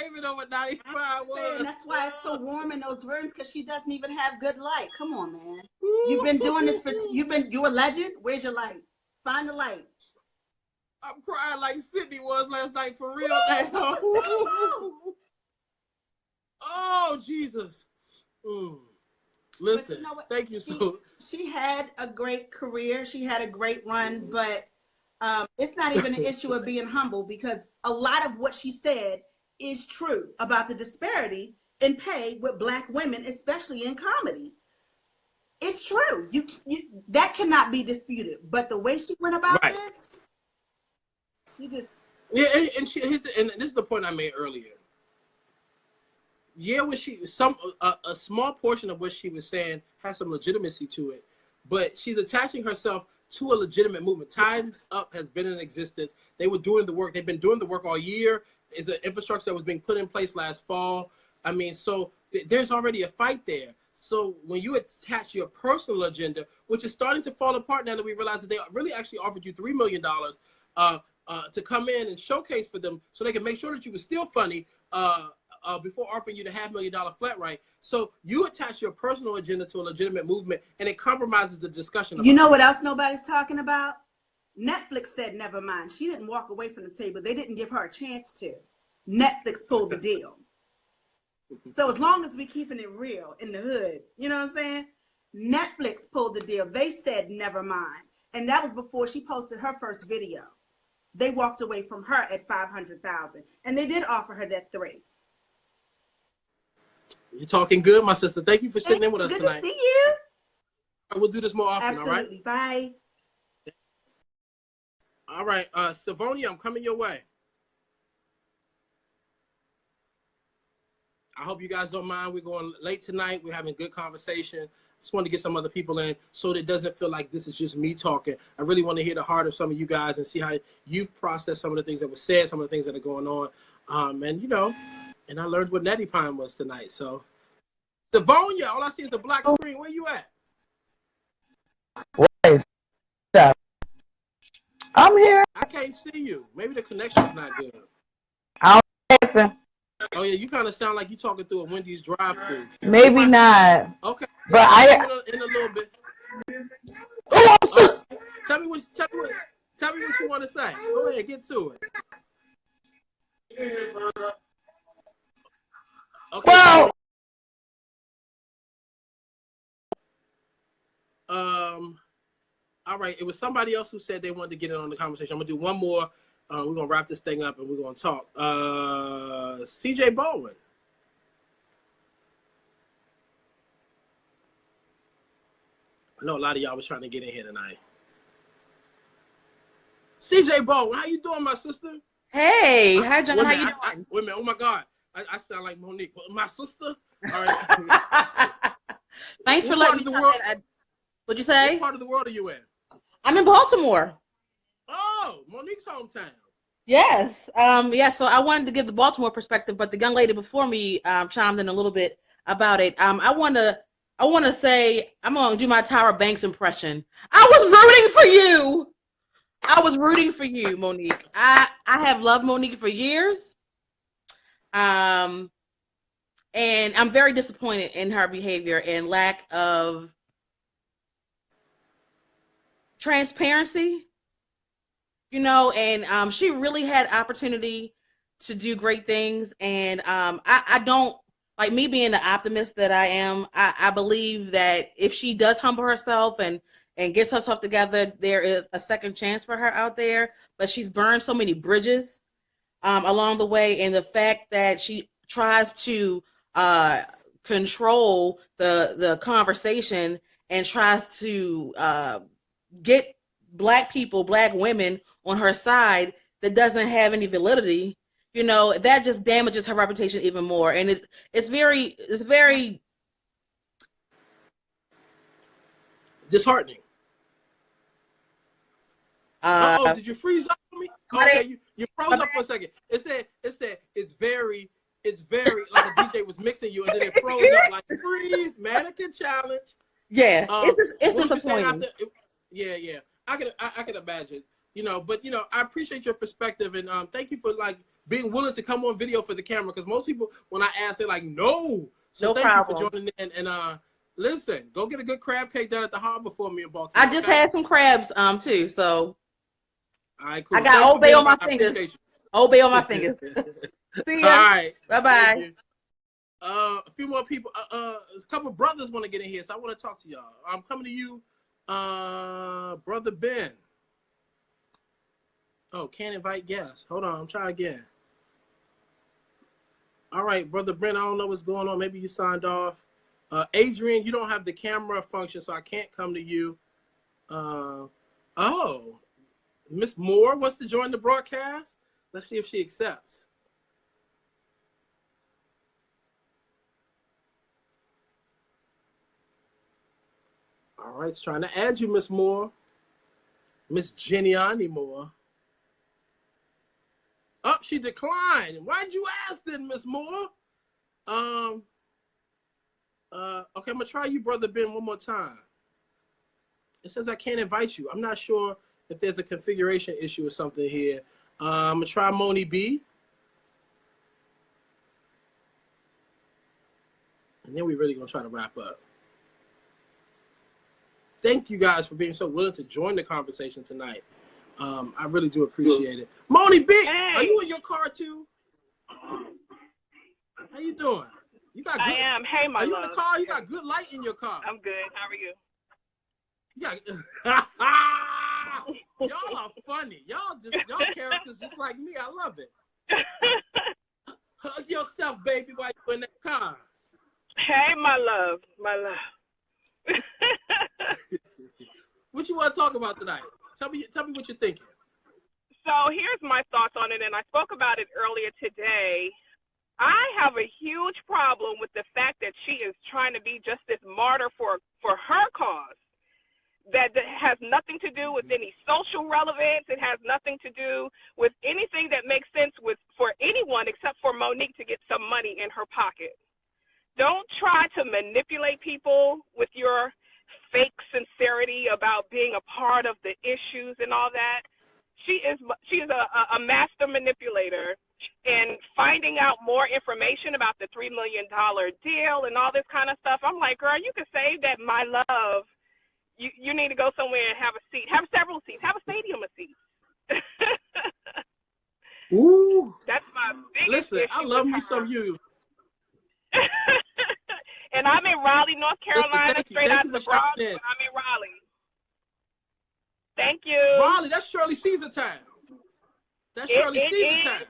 even know what 95 was. That's why it's so warm in those rooms, because she doesn't even have good light. Come on, man. You've been doing this you're a legend. Where's your light? Find the light. I'm crying like Sydney was last night, for real. Oh, Jesus. Listen, thank you. She had a great career. She had a great run, but it's not even an issue of being humble, because a lot of what she said is true about the disparity in pay with Black women, especially in comedy. It's true. You that cannot be disputed. But the way she went about this, you just and this is the point I made earlier. Yeah, a small portion of what she was saying has some legitimacy to it, but she's attaching herself to a legitimate movement. Time's Up has been in existence. They were doing the work. They've been doing the work all year. It's an infrastructure that was being put in place last fall. I mean, so there's already a fight there. So when you attach your personal agenda, which is starting to fall apart now that we realize that they really actually offered you $3 million to come in and showcase for them, so they can make sure that you were still funny before offering you the $500,000 flat rate. So you attach your personal agenda to a legitimate movement, and it compromises the discussion. You know what else nobody's talking about? Netflix said never mind. She didn't walk away from the table. They didn't give her a chance to. Netflix pulled the deal. So as long as we keeping it real in the hood, you know what I'm saying? Netflix pulled the deal. They said never mind. And that was before she posted her first video. They walked away from her at $500,000. And they did offer her that $3 million. You're talking good, my sister. Thank you for sitting in with us tonight. Good to see you. We'll do this more often, Absolutely. all right? Bye. All right. Savonia, I'm coming your way. I hope you guys don't mind. We're going late tonight. We're having good conversation. Just wanted to get some other people in so that it doesn't feel like this is just me talking. I really want to hear the heart of some of you guys and see how you've processed some of the things that were said, some of the things that are going on. And I learned what Natty Pine was tonight. So, Savonia, all I see is the black screen. Where you at? I'm here. I can't see you. Maybe the connection's not good. I don't know. Oh yeah, you kind of sound like you talking through a Wendy's drive-through. Maybe not. Okay, But in a little bit. Who wants to? Okay. Tell me what you want to say. Go ahead, get to it. Okay. Well, all right. It was somebody else who said they wanted to get in on the conversation. I'm gonna do one more. We're gonna wrap this thing up and we're gonna talk. CJ Baldwin. I know a lot of y'all was trying to get in here tonight. CJ Baldwin, how you doing, my sister? Hey, hi John. How you doing? Wait a minute. Oh my God, I sound like Monique. My sister. All right. Thanks for letting me know. What'd you say? What part of the world are you in? I'm in Baltimore. Oh, Monique's hometown. Yes. Yeah. So I wanted to give the Baltimore perspective, but the young lady before me chimed in a little bit about it. I want to say I'm gonna do my Tyra Banks impression. I was rooting for you, Monique. I have loved Monique for years. And I'm very disappointed in her behavior and lack of transparency, and she really had opportunity to do great things. And I don't, like, me being the optimist that I am, I believe that if she does humble herself and gets herself together, there is a second chance for her out there. But she's burned so many bridges along the way, and the fact that she tries to control the conversation and tries to get black people, black women on her side that doesn't have any validity, that just damages her reputation even more. And it's very disheartening. Did you freeze up for me? Okay, you froze up for a second. It said it's very like a DJ was mixing you, and then it froze up like freeze mannequin challenge. Yeah, it's disappointing. Yeah. I can imagine. But I appreciate your perspective, and thank you for like being willing to come on video for the camera, because most people, when I ask, they're like, no. So no thank problem. you for joining in, and listen, go get a good crab cake down at the harbor for me in Baltimore. I just had some crabs too, so. All right, cool. I got Obey on my fingers. Obey on my fingers. See ya. All right. Bye-bye. A few more people. A couple brothers want to get in here, so I want to talk to y'all. I'm coming to you, Brother Ben. Oh, can't invite guests. Hold on, I'm trying again. All right, Brother Ben, I don't know what's going on. Maybe you signed off. Adrian, you don't have the camera function, so I can't come to you. Oh. Miss Moore wants to join the broadcast. Let's see if she accepts. All right, it's trying to add you, Miss Moore. Miss Jenny Moore. Oh, she declined. Why'd you ask then, Miss Moore? Okay, I'm gonna try you, Brother Ben, one more time. It says I can't invite you. I'm not sure if there's a configuration issue or something here. I'm gonna try Moni B. And then we're really gonna try to wrap up. Thank you guys for being so willing to join the conversation tonight. I really do appreciate it. Moni B, hey. Are you in your car too? How you doing? You got good. I am. Hey, my love. Are you in the car? You got good light in your car. I'm good. How are you? Yeah. Y'all are funny. Y'all characters just like me. I love it. Hug yourself, baby, while you're in that car. Hey, my love. My love. What you want to talk about tonight? Tell me what you're thinking. So here's my thoughts on it, and I spoke about it earlier today. I have a huge problem with the fact that she is trying to be just this martyr for her cause. That has nothing to do with any social relevance. It has nothing to do with anything that makes sense for anyone except for Monique to get some money in her pocket. Don't try to manipulate people with your fake sincerity about being a part of the issues and all that. she is a master manipulator, and finding out more information about the $3 million deal and all this kind of stuff. I'm like, girl, you can save that, my love. You need to go somewhere and have a seat, have several seats, have a stadium of seats. Ooh. That's my biggest issue. Listen, I love me some you. And I'm in Raleigh, North Carolina, Listen, straight out of the Bronx, but I'm in Raleigh. Thank you. Raleigh, that's Shirley Caesar time. That's Shirley Caesar time.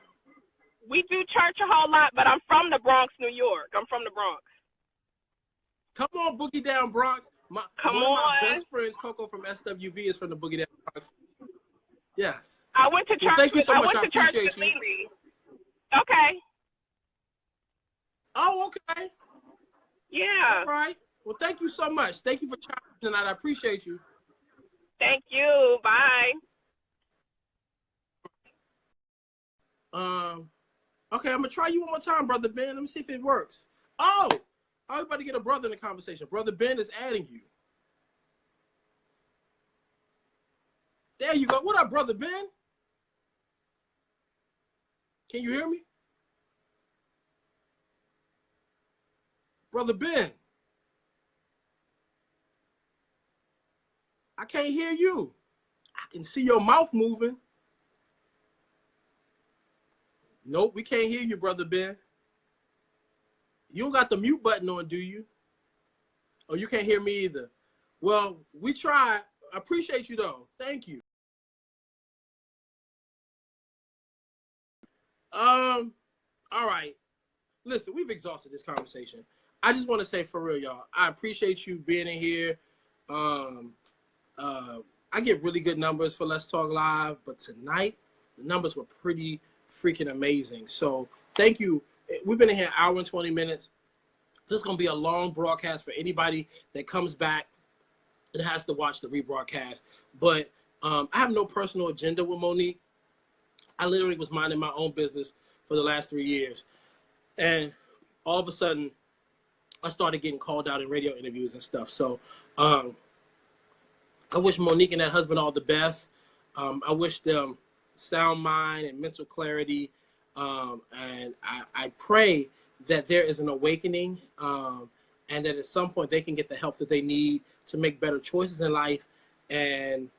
We do church a whole lot, but I'm from the Bronx, New York. I'm from the Bronx. Come on, Boogie Down Bronx. One of my best friends, Coco from SWV, is from the Boogie Down Bronx. Yes. I went to church. Well, thank you so much. I went to church with Lily. Okay. Oh, okay. Yeah. All right. Well, thank you so much. Thank you for chiming in tonight. I appreciate you. Thank you. Bye. Okay, I'm gonna try you one more time, Brother Ben. Let me see if it works. Oh, I'm about to get a brother in the conversation. Brother Ben is adding you. There you go. What up, Brother Ben? Can you hear me? Brother Ben. I can't hear you. I can see your mouth moving. Nope, we can't hear you, Brother Ben. You don't got the mute button on, do you? Oh, you can't hear me either. Well, we tried. I appreciate you, though. Thank you. All right. Listen, we've exhausted this conversation. I just want to say for real, y'all, I appreciate you being in here. I get really good numbers for Let's Talk Live, but tonight the numbers were pretty freaking amazing. So thank you. We've been in here an hour and 20 minutes. This is going to be a long broadcast for anybody that comes back and has to watch the rebroadcast. But I have no personal agenda with Monique. I literally was minding my own business for the last 3 years. And all of a sudden, I started getting called out in radio interviews and stuff. So I wish Monique and that husband all the best. I wish them sound mind and mental clarity. And I pray that there is an awakening and that at some point they can get the help that they need to make better choices in life. And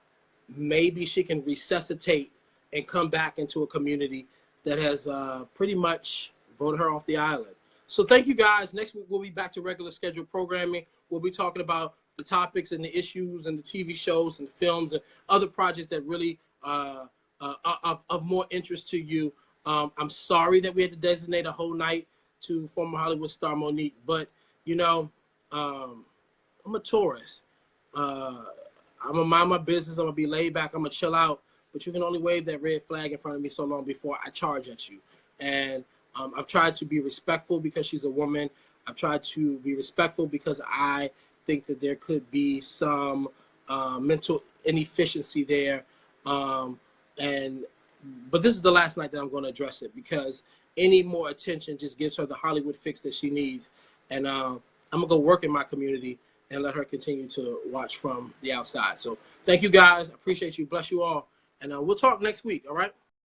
maybe she can resuscitate and come back into a community that has pretty much voted her off the island. So thank you guys. Next week, we'll be back to regular scheduled programming. We'll be talking about the topics and the issues and the TV shows and films and other projects that really are of more interest to you. I'm sorry that we had to designate a whole night to former Hollywood star Monique, but, you know, I'm a tourist. I'm going to mind my business. I'm going to be laid back. I'm going to chill out. But you can only wave that red flag in front of me so long before I charge at you. And I've tried to be respectful because she's a woman. I've tried to be respectful because I think that there could be some mental inefficiency there. But this is the last night that I'm going to address it because any more attention just gives her the Hollywood fix that she needs. And I'm going to go work in my community and let her continue to watch from the outside. So thank you guys. I appreciate you. Bless you all. And we'll talk next week. All right.